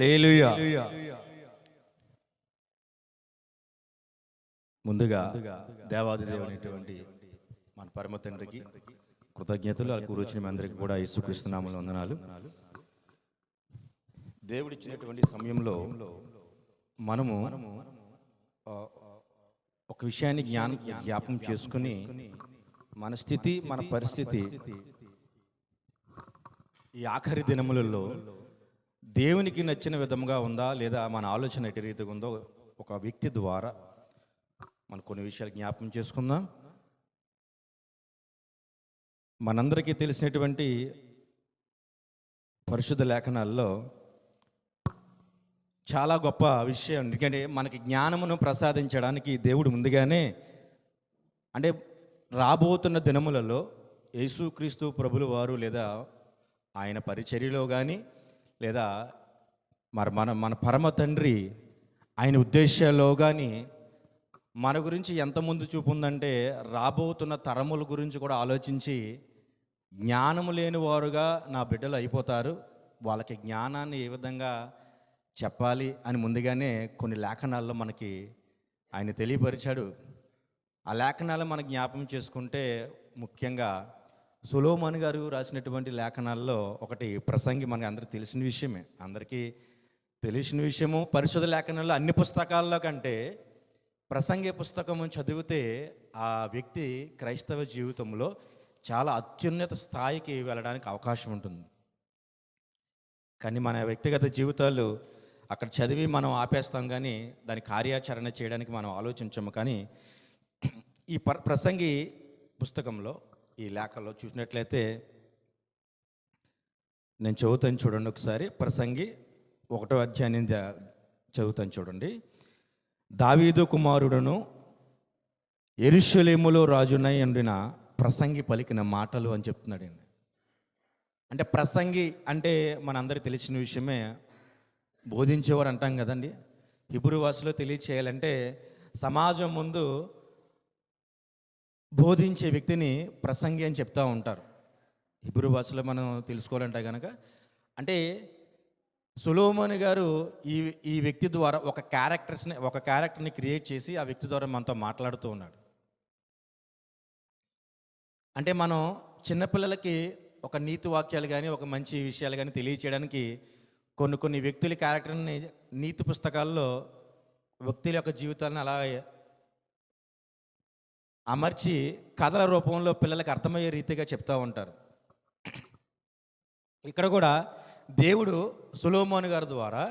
హల్లెలూయా. ముందుగా దేవాది దేవుడైనటువంటి మన పరమ తండ్రికి కృతజ్ఞతలు. ఆ కూర్చుని మీ అందరికీ కూడా యేసుక్రీస్తు నామములో వందనాలు. దేవుడిచ్చినటువంటి సమయంలో మనము ఒక విషయాన్ని జ్ఞాపకం చేసుకుని మన స్థితి, మన పరిస్థితి ఈ ఆఖరి దినములలో దేవునికి నచ్చిన విధంగా ఉందా లేదా మన ఆలోచన ఎటు రీతిగా ఉందో ఒక వ్యక్తి ద్వారా మనం కొన్ని విషయాలు జ్ఞాపకం చేసుకుందాం. మనందరికీ తెలిసినటువంటి పరిశుద్ధ లేఖనాల్లో చాలా గొప్ప విషయం. ఎందుకంటే మనకి జ్ఞానమును ప్రసాదించడానికి దేవుడు ముందుగానే, అంటే రాబోతున్న దినములలో యేసుక్రీస్తు ప్రభులు వారు లేదా ఆయన పరిచర్యలో కానీ లేదా మన మన పరమ తండ్రి ఆయన ఉద్దేశాల్లో కానీ మన గురించి ఎంత ముందు చూపు ఉందంటే రాబోతున్న తరముల గురించి కూడా ఆలోచించి జ్ఞానము లేని వారుగా నా బిడ్డలు అయిపోతారు, వాళ్ళకి జ్ఞానాన్ని ఏ విధంగా చెప్పాలి అని ముందుగానే కొన్ని లేఖనాల్లో మనకి ఆయన తెలియపరిచాడు. ఆ లేఖనాలు మనకు జ్ఞాపకం చేసుకుంటే ముఖ్యంగా సొలొమోను గారు రాసినటువంటి లేఖనాల్లో ఒకటి ప్రసంగి, మనకి అందరికీ తెలిసిన విషయమే, అందరికీ తెలిసిన విషయము. పరిశుద్ధ లేఖనాల్లో అన్ని పుస్తకాల్లో కంటే ప్రసంగి పుస్తకము చదివితే ఆ వ్యక్తి క్రైస్తవ జీవితంలో చాలా అత్యున్నత స్థాయికి వెళ్ళడానికి అవకాశం ఉంటుంది. కానీ మన వ్యక్తిగత జీవితాలు అక్కడ చదివి మనం ఆపేస్తాం, కానీ దాని కార్యాచరణ చేయడానికి మనం ఆలోచించము. కానీ ఈ ప్రసంగి పుస్తకంలో ఈ లేఖలో చూసినట్లయితే నేను చదువుతాను చూడండి ఒకసారి. ప్రసంగి 1వ అధ్యాయం చదువుతాను చూడండి. దావీదు కుమారుడును యెరూషలేములో రాజునై ఉండిన ప్రసంగి పలికిన మాటలు అని చెప్తున్నాడండి. అంటే ప్రసంగి అంటే మనందరికీ తెలిసిన విషయమే, బోధించేవారు అంటాం కదండి. హిబ్రూ భాషలో తెలియచేయాలంటే సమాజం ముందు బోధించే వ్యక్తిని ప్రసంగి అని చెప్తూ ఉంటారు. హిబ్రూ భాషలో మనం తెలుసుకోవాలంటే కనుక, అంటే సొలొమోను గారు ఈ వ్యక్తి ద్వారా ఒక క్యారెక్టర్ని క్రియేట్ చేసి ఆ వ్యక్తి ద్వారా మనతో మాట్లాడుతూ ఉన్నాడు. అంటే మనం చిన్నపిల్లలకి ఒక నీతి వాక్యాలు కానీ ఒక మంచి విషయాలు కానీ తెలియచేయడానికి కొన్ని వ్యక్తుల క్యారెక్టర్ని నీతి పుస్తకాల్లో వ్యక్తుల యొక్క జీవితాలను అలా అమర్చి కథల రూపంలో పిల్లలకు అర్థమయ్యే రీతిగా చెప్తూ ఉంటారు. ఇక్కడ కూడా దేవుడు సొలొమోను గారి ద్వారా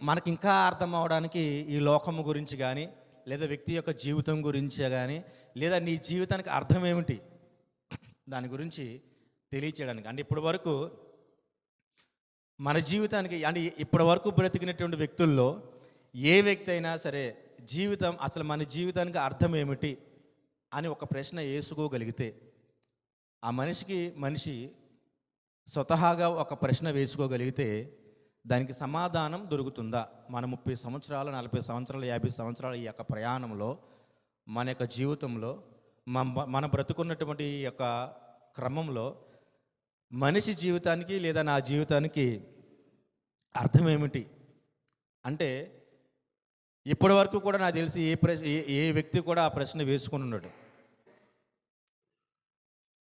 మనకి ఇంకా అర్థం అవడానికి ఈ లోకము గురించి కానీ లేదా వ్యక్తి యొక్క జీవితం గురించి కానీ లేదా నీ జీవితానికి అర్థం ఏమిటి దాని గురించి తెలియచేయడానికి, అంటే ఇప్పటి వరకు మన జీవితానికి, అంటే ఇప్పటి వరకు బ్రతికినటువంటి వ్యక్తుల్లో ఏ వ్యక్తి అయినా సరే జీవితం, అసలు మన జీవితానికి అర్థం ఏమిటి అని ఒక ప్రశ్న వేసుకోగలిగితే ఆ మనిషి స్వతహాగా ఒక ప్రశ్న వేసుకోగలిగితే దానికి సమాధానం దొరుకుతుందా? మన 30 సంవత్సరాలు 40 సంవత్సరాలు 50 సంవత్సరాల ఈ యొక్క ప్రయాణంలో మన యొక్క జీవితంలో మన బ్రతుకున్నటువంటి ఈ యొక్క క్రమంలో మనిషి జీవితానికి లేదా నా జీవితానికి అర్థం ఏమిటి అంటే ఇప్పటి వరకు కూడా నాకు తెలిసి ఏ వ్యక్తి కూడా ఆ ప్రశ్న వేసుకుని ఉన్నాడు.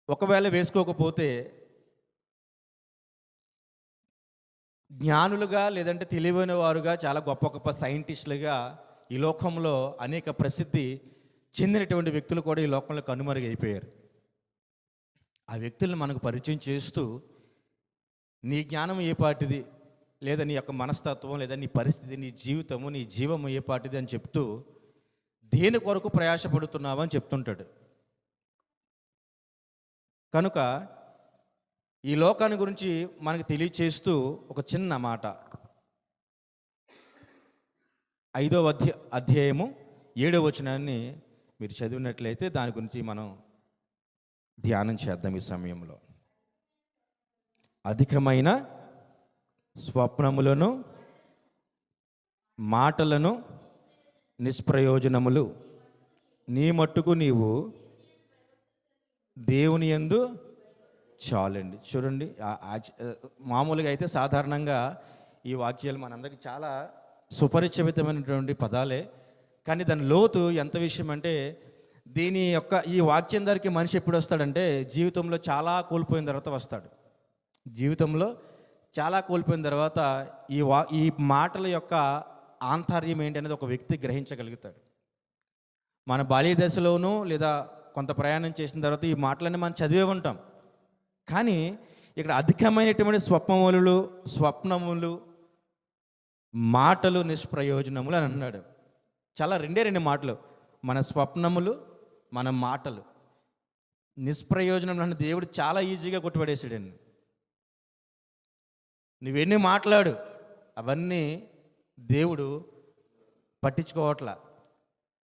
ఒకవేళ వేసుకోకపోతే జ్ఞానులుగా లేదంటే తెలివైన వారుగా చాలా గొప్ప సైంటిస్టులుగా ఈ లోకంలో అనేక ప్రసిద్ధి చెందినటువంటి వ్యక్తులు కూడా ఈ లోకంలో కనుమరుగైపోయారు. ఆ వ్యక్తులను మనకు పరిచయం చేస్తూ నీ జ్ఞానం ఏ పాటిది, లేదా నీ యొక్క మనస్తత్వం లేదా నీ పరిస్థితి, నీ జీవితము, నీ జీవము ఏ పాటిది అని చెప్తూ దేని కొరకు ప్రయాసపడుతున్నావు అని చెప్తుంటాడు. కనుక ఈ లోకాన్ని గురించి మనకు తెలియచేస్తూ ఒక చిన్న మాట, 5వ అధ్యాయము 7వ వచనాన్ని మీరు చదివినట్లయితే దాని గురించి మనం ధ్యానం చేద్దాం ఈ సమయంలో. అధికమైన స్వప్నములను మాటలను నిష్ప్రయోజనములు నీ మట్టుకు నీవు దేవుని యందు చాలండి. చూడండి మామూలుగా అయితే సాధారణంగా ఈ వాక్యాలు మనందరికీ చాలా సుపరిచితమైనటువంటి పదాలే. కానీ దాని లోతు ఎంత విషయం అంటే, దీని యొక్క ఈ వాక్యం దగ్గరికి మనిషి ఎప్పుడు వస్తాడంటే, జీవితంలో చాలా కోల్పోయిన తర్వాత వస్తాడు. జీవితంలో చాలా కోల్పోయిన తర్వాత ఈ మాటల యొక్క ఆంతర్యం ఏంటి అనేది ఒక వ్యక్తి గ్రహించగలుగుతాడు. మన బాల్య దశలోనూ లేదా కొంత ప్రయాణం చేసిన తర్వాత ఈ మాటలన్నీ మనం చదివే ఉంటాం. కానీ ఇక్కడ అధికమైనటువంటి స్వప్నములు మాటలు నిష్ప్రయోజనములు అని అన్నాడు. చాలా రెండు మాటలు, మన స్వప్నములు, మన మాటలు. నిష్ప్రయోజనం అని దేవుడు చాలా ఈజీగా కొట్టుపడేసాడండి. నువ్వెన్ని మాట్లాడు, అవన్నీ దేవుడు పట్టించుకోవట్లా.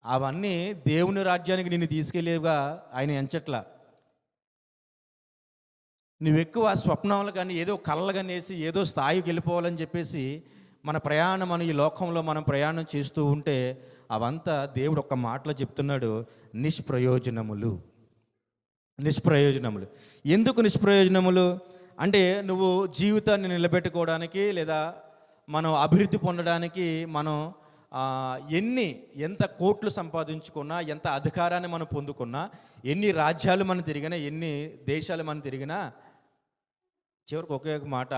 అవన్నీ దేవుని రాజ్యానికి నిన్ను తీసుకెళ్ళేవిగా ఆయన ఎంచట్లా. నువ్వెక్కువ స్వప్నాలు కానీ ఏదో కళ్ళలు కానీ వేసి ఏదో స్థాయికి వెళ్ళిపోవాలని చెప్పేసి మన ఈ లోకంలో మనం ప్రయాణం చేస్తూ ఉంటే అవంతా దేవుడు ఒక్క మాటలో చెప్తున్నాడు, నిష్ప్రయోజనములు. ఎందుకు నిష్ప్రయోజనములు అంటే, నువ్వు జీవితాన్ని నిలబెట్టుకోవడానికి లేదా మనం అభివృద్ధి పొందడానికి మనం ఎంత కోట్లు సంపాదించుకున్నా, ఎంత అధికారాన్ని మనం పొందుకున్నా, ఎన్ని రాజ్యాలు మనం తిరిగినా, ఎన్ని దేశాలు మనం తిరిగినా, చివరికి ఒకే ఒక మాట,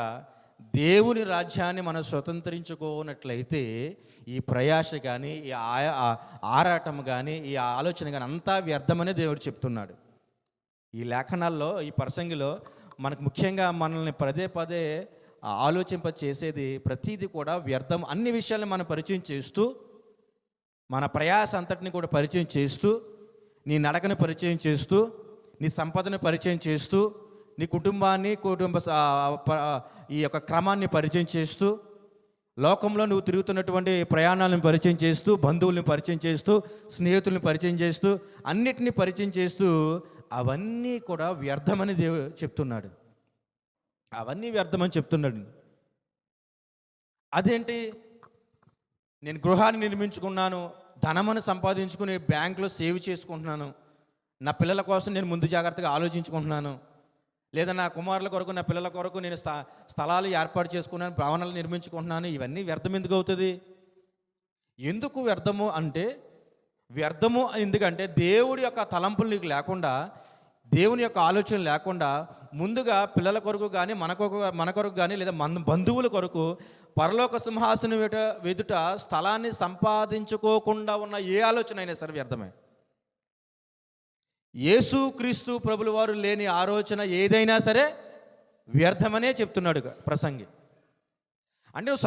దేవుని రాజ్యాన్ని మనం స్వతంత్రించుకోనట్లయితే ఈ ప్రయాస కానీ, ఈ ఆరాటం కానీ, ఈ ఆలోచన కానీ అంతా వ్యర్థమనే దేవుడు చెప్తున్నాడు. ఈ లేఖనాల్లో, ఈ ప్రసంగిలో మనకు ముఖ్యంగా మనల్ని పదే ఆలోచింప చేసేది ప్రతీది కూడా వ్యర్థం. అన్ని విషయాలను మనం పరిచయం చేస్తూ, మన ప్రయాస అంతటిని కూడా పరిచయం చేస్తూ, నీ నడకను పరిచయం చేస్తూ, నీ సంపదను పరిచయం చేస్తూ, నీ కుటుంబాన్ని ఈ యొక్క క్రమాన్ని పరిచయం చేస్తూ, లోకంలో నువ్వు తిరుగుతున్నటువంటి ప్రయాణాలను పరిచయం చేస్తూ, బంధువుల్ని పరిచయం చేస్తూ, స్నేహితుల్ని పరిచయం చేస్తూ, అన్నిటినీ పరిచయం చేస్తూ, అవన్నీ కూడా వ్యర్థమని దేవుడు చెప్తున్నాడు. అవన్నీ వ్యర్థమని చెప్తున్నాడు. అదేంటి, నేను గృహాన్ని నిర్మించుకున్నాను, ధనమును సంపాదించుకుని బ్యాంకులో సేవ్ చేసుకుంటున్నాను, నా పిల్లల కోసం నేను ముందు జాగ్రత్తగా ఆలోచించుకుంటున్నాను, లేదా నా కుమారుల కొరకు, నా పిల్లల కొరకు నేను స్థలాలు ఏర్పాటు చేసుకున్నాను, భవనాలు నిర్మించుకుంటున్నాను, ఇవన్నీ వ్యర్థం ఎందుకు అవుతుంది? ఎందుకు వ్యర్థము అంటే, వ్యర్థము ఎందుకంటే దేవుడి యొక్క తలంపులు నీకు లేకుండా, దేవుని యొక్క ఆలోచన లేకుండా, ముందుగా పిల్లల కొరకు కానీ, మన కొరకు కానీ, లేదా బంధువుల కొరకు పరలోక సింహాసనం వెదుట స్థలాన్ని సంపాదించుకోకుండా ఉన్న ఏ ఆలోచన అయినా సరే వ్యర్థమే. యేసుక్రీస్తు ప్రభుల వారు లేని ఆలోచన ఏదైనా సరే వ్యర్థమనే చెప్తున్నాడు ప్రసంగి. అంటే నువ్వు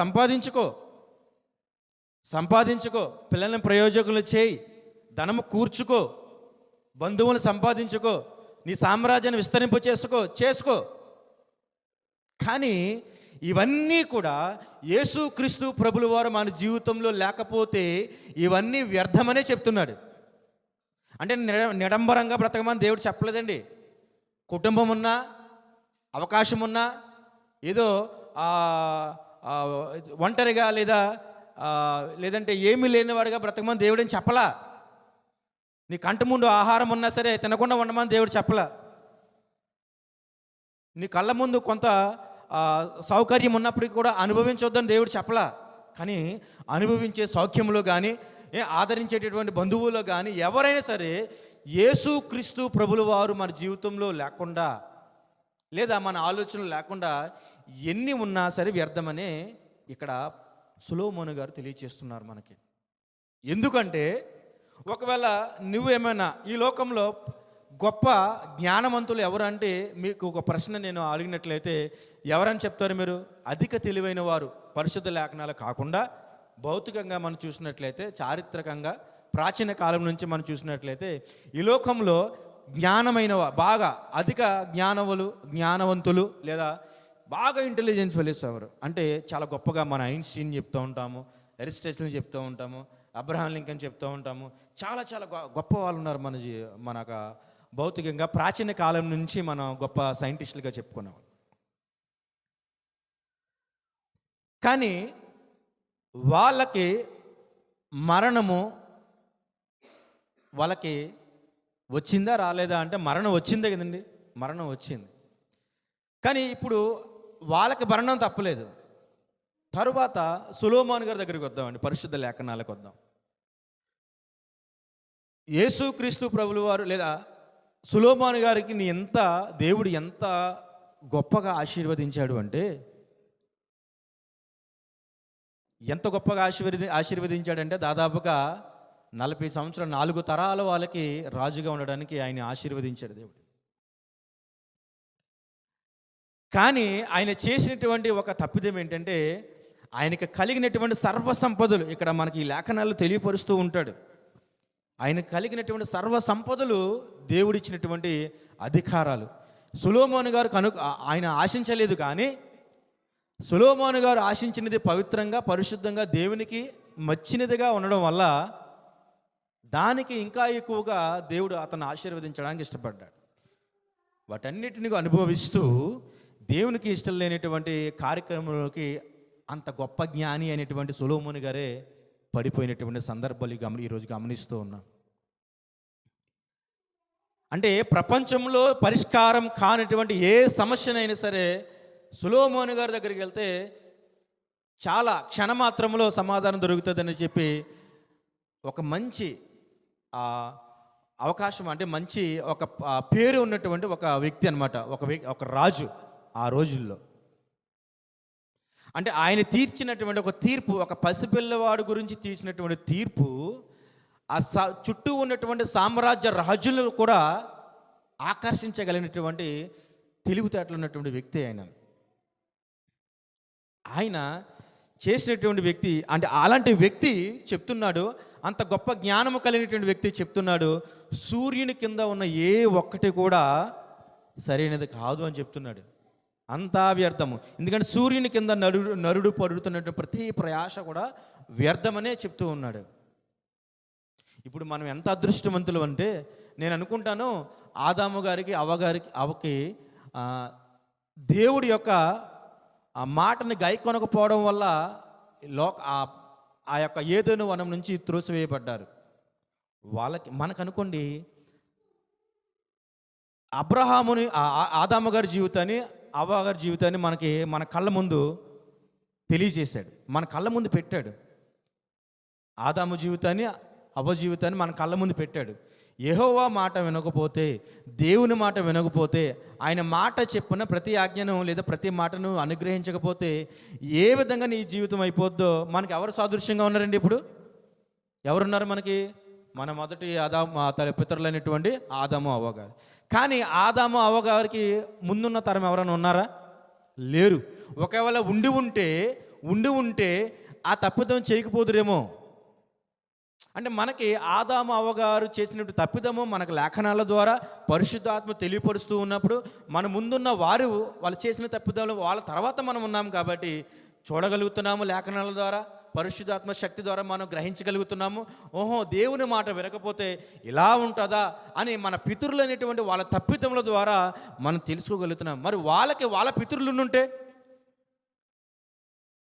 సంపాదించుకో, పిల్లల్ని ప్రయోజకులు చేయి, ధనము కూర్చుకో, బంధువులను సంపాదించుకో, నీ సామ్రాజ్యాన్ని విస్తరింప చేసుకో. కానీ ఇవన్నీ కూడా యేసుక్రీస్తు ప్రభుల వారు మన జీవితంలో లేకపోతే ఇవన్నీ వ్యర్థమనే చెప్తున్నాడు. అంటే నిడంబరంగా బ్రతకమని దేవుడు చెప్పలేదండి. కుటుంబం ఉన్నా, అవకాశం ఉన్నా, ఏదో ఒంటరిగా లేదంటే ఏమీ లేనివాడిగా బ్రతకమని దేవుడేం చెప్పలా. నీ కంటి ముందు ఆహారం ఉన్నా సరే తినకుండా ఉండమని దేవుడు చెప్పలా. నీ కళ్ళ ముందు కొంత సౌకర్యం ఉన్నప్పటికీ కూడా అనుభవించొద్దని దేవుడు చెప్పలా. కానీ అనుభవించే సౌఖ్యంలో కానీ, ఆదరించేటటువంటి బంధువులో కానీ ఎవరైనా సరే యేసుక్రీస్తు ప్రభుల వారు మన జీవితంలో లేకుండా, లేదా మన ఆలోచనలు లేకుండా ఎన్ని ఉన్నా సరే వ్యర్థమనే ఇక్కడ సొలొమోను గారు తెలియచేస్తున్నారు మనకి. ఎందుకంటే ఒకవేళ నువ్వేమైనా ఈ లోకంలో గొప్ప జ్ఞానవంతులు ఎవరంటే, మీకు ఒక ప్రశ్న నేను అడిగినట్లయితే ఎవరని చెప్తారు మీరు? అధిక తెలివైన వారు. పరిశుద్ధ లేఖనాలు కాకుండా భౌతికంగా మనం చూసినట్లయితే, చారిత్రకంగా ప్రాచీన కాలం నుంచి మనం చూసినట్లయితే ఈ లోకంలో జ్ఞానమైన బాగా అధిక జ్ఞానవంతులు లేదా బాగా ఇంటెలిజెన్స్ ఫెలోస్ ఎవరు అంటే, చాలా గొప్పగా మన ఐన్స్టీన్ చెప్తూ ఉంటాము, అరిస్టాటిల్ చెప్తూ ఉంటాము, అబ్రహాం లింకన్ చెప్తూ ఉంటాము. చాలా గొప్ప వాళ్ళు ఉన్నారు మన భౌతికంగా ప్రాచీన కాలం నుంచి మనం గొప్ప సైంటిస్టులుగా చెప్పుకున్నాం. కానీ వాళ్ళకి మరణము వాళ్ళకి వచ్చిందా రాలేదా అంటే, మరణం వచ్చిందే కదండి. మరణం వచ్చింది. కానీ ఇప్పుడు వాళ్ళకి మరణం తప్పలేదు. తరువాత సొలొమోను గారి దగ్గరికి వద్దామండి, పరిశుద్ధ లేఖనాలకు వద్దాం. యేసుక్రీస్తు ప్రభులు వారు లేదా సొలొమోను గారికి దేవుడు ఎంత గొప్పగా ఆశీర్వదించాడు అంటే, ఎంత గొప్పగా ఆశీర్వదించాడంటే దాదాపుగా 40 సంవత్సరాలు 4 తరాల వాళ్ళకి రాజుగా ఉండడానికి ఆయన ఆశీర్వదించాడు దేవుడు. కానీ ఆయన చేసినటువంటి ఒక తప్పిదం ఏంటంటే, ఆయనకు కలిగినటువంటి సర్వ సంపదలు, ఇక్కడ మనకి ఈ లేఖనాలు తెలియపరుస్తూ ఉంటాడు. ఆయన కలిగినటువంటి సర్వ సంపదలు దేవుడిచ్చినటువంటి అధికారాలు సొలొమోను గారు ఆయన ఆశించలేదు. కానీ సొలొమోను గారు ఆశించినది పవిత్రంగా, పరిశుద్ధంగా, దేవునికి మచ్చినదిగా ఉండడం వల్ల దానికి ఇంకా ఎక్కువగా దేవుడు అతను ఆశీర్వదించడానికి ఇష్టపడ్డాడు. వాటన్నిటిని అనుభవిస్తూ దేవునికి ఇష్టం లేనటువంటి కార్యక్రమంలోకి అంత గొప్ప జ్ఞాని అయినటువంటి సొలొమోను గారే పడిపోయినటువంటి సందర్భాలు ఈరోజు గమనిస్తూ ఉన్నాం. అంటే ప్రపంచంలో పరిష్కారం కానిటువంటి ఏ సమస్యనైనా సరే సొలొమోను గారి దగ్గరికి వెళ్తే చాలా క్షణమాత్రంలో సమాధానం దొరుకుతుందని చెప్పి ఒక మంచి అవకాశం, అంటే మంచి ఒక పేరు ఉన్నటువంటి ఒక వ్యక్తి అనమాట, ఒక రాజు ఆ రోజుల్లో. అంటే ఆయన తీర్చినటువంటి ఒక తీర్పు, ఒక పసిపిల్లవాడు గురించి తీర్చినటువంటి తీర్పు చుట్టూ ఉన్నటువంటి సామ్రాజ్య రాజులను కూడా ఆకర్షించగలిగినటువంటి తెలివితేటలు ఉన్నటువంటి వ్యక్తి ఆయన చేసినటువంటి వ్యక్తి. అంటే అలాంటి వ్యక్తి చెప్తున్నాడు, అంత గొప్ప జ్ఞానము కలిగినటువంటి వ్యక్తి చెప్తున్నాడు, సూర్యుని కింద ఉన్న ఏ ఒక్కటి కూడా సరైనది కాదు అని చెప్తున్నాడు. అంతా వ్యర్థము. ఎందుకంటే సూర్యుని కింద నరుడు పడుతున్నటువంటి ప్రతి ప్రయాస కూడా వ్యర్థమనే చెప్తూ ఉన్నాడు. ఇప్పుడు మనం ఎంత అదృష్టవంతులు అంటే, నేను అనుకుంటాను ఆదాము గారికి అవ్వకి దేవుడి యొక్క ఆ మాటని గైకొనకపోవడం వల్ల ఆ యొక్క ఏదెను వనం నుంచి త్రోసివేయబడ్డారు. మనకు అనుకోండి, అబ్రహాముని ఆదాము గారి జీవితాన్ని, అవ్వ గారి జీవితాన్ని మన కళ్ళ ముందు తెలియజేశాడు, మన కళ్ళ ముందు పెట్టాడు. ఆదాము జీవితాన్ని, అవ్వ జీవితాన్ని మన కళ్ళ ముందు పెట్టాడు. యెహోవా మాట వినకపోతే, దేవుని మాట వినకపోతే, ఆయన మాట చెప్పిన ప్రతి ఆజ్ఞను లేదా ప్రతి మాటను అనుగ్రహించకపోతే ఏ విధంగా నీ జీవితం అయిపోద్దో మనకి ఎవరు సాదృశ్యంగా ఉన్నారండి? ఇప్పుడు ఎవరున్నారు మనకి? మన మొదటి పితరులైనటువంటి ఆదాము అవ్వగారు. కానీ ఆదాము అవ్వగారికి ముందున్న తరం ఎవరైనా ఉన్నారా? లేరు. ఒకవేళ ఉండి ఉంటే ఆ తప్పిదం చేయకపోదురేమో. అంటే మనకి ఆదాము అవ్వగారు చేసినట్టు తప్పిదము మనకు లేఖనాల ద్వారా పరిశుద్ధాత్మ తెలియపరుస్తూ ఉన్నప్పుడు, మన ముందున్న వాళ్ళు చేసిన తప్పిదాలు వాళ్ళ తర్వాత మనం ఉన్నాం కాబట్టి చూడగలుగుతున్నాము. లేఖనాల ద్వారా, పరిశుద్ధాత్మ శక్తి ద్వారా మనం గ్రహించగలుగుతున్నాము. ఓహో, దేవుని మాట వినకపోతే ఇలా ఉంటుందా అని మన పితరులు అనేటువంటి వాళ్ళ తప్పిదముల ద్వారా మనం తెలుసుకోగలుగుతున్నాం. మరి వాళ్ళ పితరులు ఉంటే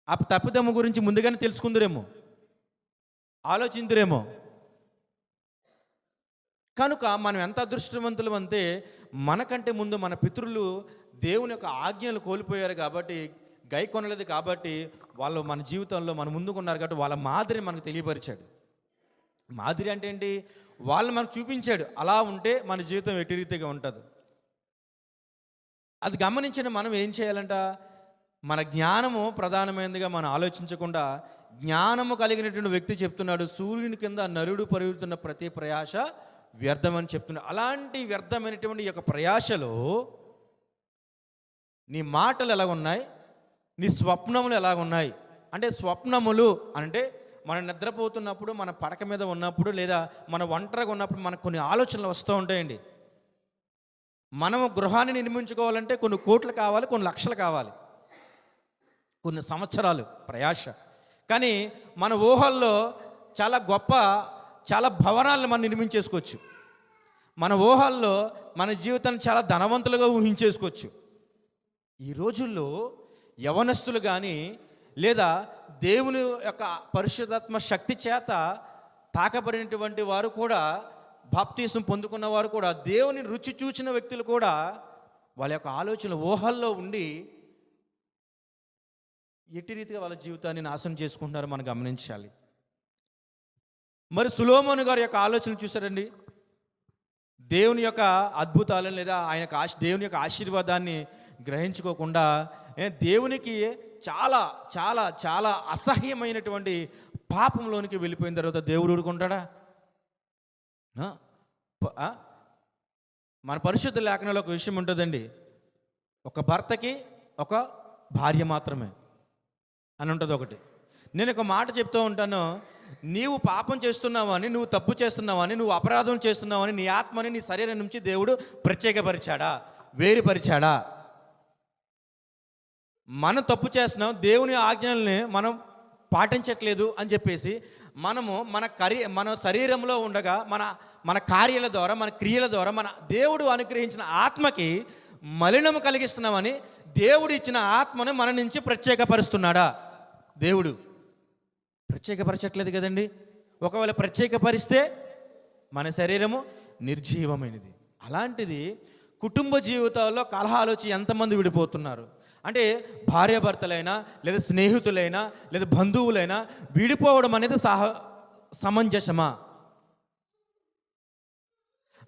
ఆ తప్పిదము గురించి ముందుగానే తెలుసుకుందరేమో, ఆలోచించరేమో. కనుక మనం ఎంత అదృష్టవంతులు అంటే, మనకంటే ముందు మన పితరులు దేవుని యొక్క ఆజ్ఞలు కోల్పోయారు కాబట్టి, గైకొనలేదు కాబట్టి, వాళ్ళు మన జీవితంలో మన ముందుకున్నారు కాబట్టి వాళ్ళ మాదిరి మనకు తెలియపరిచాడు. మాదిరి అంటే ఏంటి? వాళ్ళు మనకు చూపించాడు, అలా ఉంటే మన జీవితం ఎట్టి రీతిగా ఉంటుంది. అది గమనించిన మనం ఏం చేయాలంట? మన జ్ఞానము ప్రధానమైనదిగా మనం ఆలోచించకుండా, జ్ఞానము కలిగినటువంటి వ్యక్తి చెప్తున్నాడు, సూర్యుని కింద నరుడు పరుగుతున్న ప్రతి ప్రయాస వ్యర్థమని చెప్తున్నాడు. అలాంటి వ్యర్థమైనటువంటి యొక్క ప్రయాసలో నీ మాటలు ఎలాగున్నాయి, నీ స్వప్నములు ఎలాగున్నాయి అంటే, స్వప్నములు అంటే మనం నిద్రపోతున్నప్పుడు, మన పడక మీద ఉన్నప్పుడు, లేదా మన ఒంటరిగా ఉన్నప్పుడు మనకు కొన్ని ఆలోచనలు వస్తూ ఉంటాయండి. మనము గృహాన్ని నిర్మించుకోవాలంటే కొన్ని కోట్లు కావాలి, కొన్ని లక్షలు కావాలి, కొన్ని సంవత్సరాలు ప్రయాస. కానీ మన ఊహల్లో చాలా భవనాలను మనం నిర్మించేసుకోవచ్చు. మన ఊహల్లో మన జీవితాన్ని చాలా ధనవంతులుగా ఊహించేసుకోవచ్చు. ఈ రోజుల్లో యవనస్తులు కానీ, లేదా దేవుని యొక్క పరిశుద్ధాత్మ శక్తి చేత తాకబడినటువంటి వారు కూడా, బాప్తీసం పొందుకున్న వారు కూడా, దేవుని రుచి చూచిన వ్యక్తులు కూడా వాళ్ళ యొక్క ఆలోచనలు ఊహల్లో ఉండి ఎట్టి రీతిగా వాళ్ళ జీవితాన్ని నాశనం చేసుకుంటున్నారో మనం గమనించాలి. మరి సొలొమోను గారి యొక్క ఆలోచనలు చూసారండి. దేవుని యొక్క అద్భుతాలను లేదా దేవుని యొక్క ఆశీర్వాదాన్ని గ్రహించుకోకుండా దేవునికి చాలా చాలా చాలా అసహ్యమైనటువంటి పాపంలోనికి వెళ్ళిపోయిన తర్వాత దేవుడు ఊరుకుంటాడా? మన పరిశుద్ధ లేఖనంలో ఒక విషయం ఉంటుందండి. ఒక భర్తకి ఒక భార్య మాత్రమే అని ఉంటుంది ఒకటి. నేను ఒక మాట చెప్తూ ఉంటాను, నీవు పాపం చేస్తున్నావని, నువ్వు తప్పు చేస్తున్నావని, నువ్వు అపరాధం చేస్తున్నావని నీ ఆత్మని నీ శరీరం నుంచి దేవుడు ప్రత్యేకపరిచాడా, వేరుపరిచాడా? మనం తప్పు చేస్తున్నాం, దేవుని ఆజ్ఞల్ని మనం పాటించట్లేదు అని చెప్పేసి మనము మన శరీరంలో ఉండగా మన కార్యాల ద్వారా, మన క్రియల ద్వారా మన దేవుడు అనుగ్రహించిన ఆత్మకి మలినము కలిగిస్తున్నామని దేవుడు ఇచ్చిన ఆత్మను మన నుంచి ప్రత్యేకపరుస్తున్నాడా? దేవుడు ప్రత్యేకపరచట్లేదు కదండి. ఒకవేళ ప్రత్యేకపరిస్తే మన శరీరము నిర్జీవమైనది. అలాంటిది కుటుంబ జీవితాల్లో కలహాలు వచ్చి ఎంతమంది విడిపోతున్నారు అంటే, భార్యాభర్తలైనా లేదా స్నేహితులైనా లేదా బంధువులైనా విడిపోవడం అనేది సమంజసమా?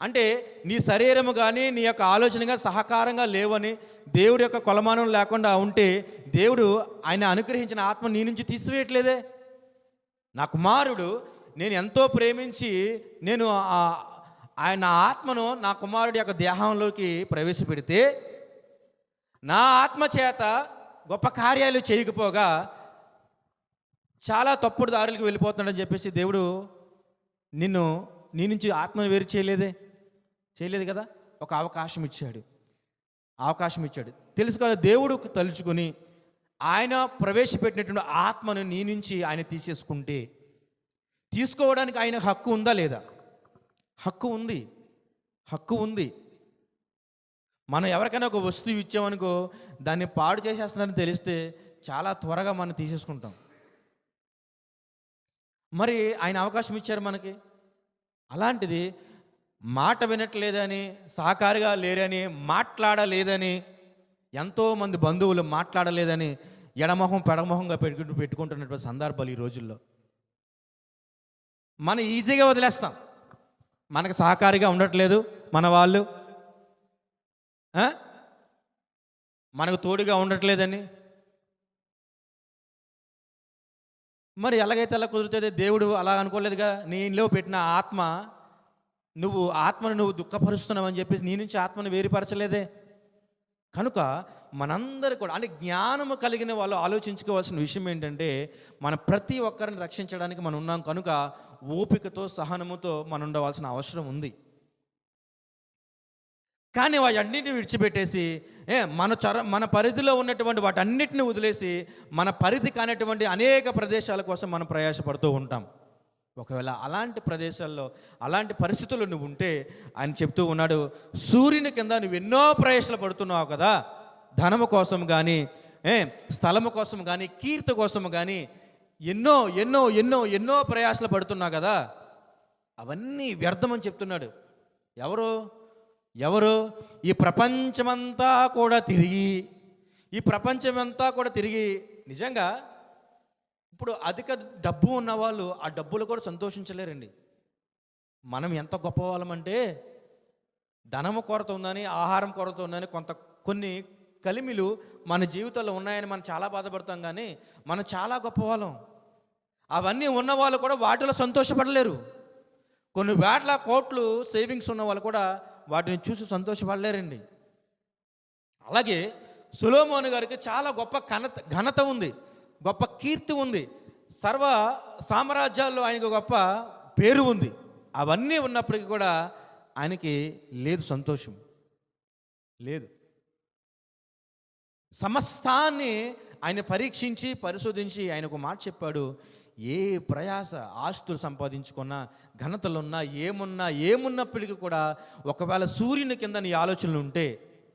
అంటే నీ శరీరము కానీ నీ యొక్క ఆలోచనగా సహకారంగా లేవని దేవుడి యొక్క కొలమానం లేకుండా ఉంటే దేవుడు ఆయన అనుగ్రహించిన ఆత్మ నీ నుంచి తీసివేయట్లేదే. నా కుమారుడు నేను ఎంతో ప్రేమించి నేను ఆయన ఆత్మను నా కుమారుడి యొక్క దేహంలోకి ప్రవేశపెడితే నా ఆత్మ చేత గొప్ప కార్యాలు చేయకపోగా చాలా తప్పుడు దారులకు వెళ్ళిపోతున్నాడని చెప్పేసి దేవుడు నీ నుంచి ఆత్మను వేరు చేయలేదు కదా. ఒక అవకాశం ఇచ్చాడు. తెలుసు కదా, దేవుడు తలుచుకొని ఆయన ప్రవేశపెట్టినటువంటి ఆత్మను నీ నుంచి ఆయన తీసుకోవడానికి ఆయన హక్కు ఉందా లేదా? హక్కు ఉంది. మనం ఎవరికైనా ఒక వస్తువు ఇచ్చామనుకో, దాన్ని పాడు చేసేస్తున్నారని తెలిస్తే చాలా త్వరగా మనం తీసేసుకుంటాం. మరి ఆయన అవకాశం ఇచ్చారు మనకి. అలాంటిది మాట వినట్లేదని, సహకారిగా లేరని, మాట్లాడలేదని, ఎంతోమంది బంధువులు మాట్లాడలేదని ఎడమొహం పెడమొహంగా పెట్టుకుంటున్నటువంటి సందర్భాలు ఈ రోజుల్లో. మనం ఈజీగా వదిలేస్తాం. మనకు సహకారిగా ఉండట్లేదు మన వాళ్ళు, మనకు తోడుగా ఉండట్లేదని. మరి ఎలాగైతే అలా కుదురుతుంది? దేవుడు అలా అనుకోలేదుగా. నీలో పెట్టిన ఆత్మను నువ్వు దుఃఖపరుస్తున్నావు అని చెప్పేసి నీ నుంచి ఆత్మను వేరుపరచలేదే. కనుక మనందరూ కూడా అంటే జ్ఞానము కలిగిన వాళ్ళు ఆలోచించుకోవాల్సిన విషయం ఏంటంటే, మన ప్రతి ఒక్కరిని రక్షించడానికి మనం ఉన్నాం కనుక ఓపికతో సహనముతో మనం ఉండవలసిన అవసరం ఉంది. కానీ వాటన్నిటిని విడిచిపెట్టేసి మన పరిధిలో ఉన్నటువంటి వాటన్నిటిని వదిలేసి మన పరిధి కానటువంటి అనేక ప్రదేశాల కోసం మనం ప్రయాసపడుతూ ఉంటాం. ఒకవేళ అలాంటి ప్రదేశాల్లో అలాంటి పరిస్థితుల్లో నువ్వు ఉంటే ఆయన చెప్తూ ఉన్నాడు, సూర్యుని కింద నువ్వు ఎన్నో ప్రయాసలు పడుతున్నావు కదా, ధనము కోసం కానీ, స్థలము కోసం కానీ, కీర్తి కోసం కానీ ఎన్నో ఎన్నో ఎన్నో ఎన్నో ప్రయాసలు పడుతున్నావు కదా, అవన్నీ వ్యర్థమని చెప్తున్నాడు. ఎవరు ఈ ప్రపంచమంతా కూడా తిరిగి నిజంగా ఇప్పుడు అధిక డబ్బు ఉన్నవాళ్ళు ఆ డబ్బులు కూడా సంతోషించలేరండి. మనం ఎంత గొప్పవాళ్ళమంటే, ధనము కొరత ఉందని, ఆహారం కొరత ఉందని, కొన్ని కలిమిలు మన జీవితంలో ఉన్నాయని మనం చాలా బాధపడతాం. కానీ మనం చాలా గొప్పవాళ్ళం. అవన్నీ ఉన్నవాళ్ళు కూడా వాటిలో సంతోషపడలేరు. కొన్ని వేట్ల కోట్లు సేవింగ్స్ ఉన్న వాళ్ళు కూడా వాటిని చూసి సంతోషపడలేరండి. అలాగే సొలొమోను గారికి చాలా గొప్ప ఘనత ఉంది, గొప్ప కీర్తి ఉంది, సర్వ సామ్రాజ్యాల్లో ఆయనకు గొప్ప పేరు ఉంది. అవన్నీ ఉన్నప్పటికీ కూడా ఆయనకి లేదు, సంతోషం లేదు. సమస్తాన్ని ఆయన పరీక్షించి పరిశోధించి ఆయన ఒక మాట చెప్పాడు, ఏ ప్రయాస ఆస్తులు సంపాదించుకున్నా, ఘనతలున్నా, ఏమున్నప్పటికీ కూడా ఒకవేళ సూర్యుని కింద నీ ఆలోచనలు ఉంటే,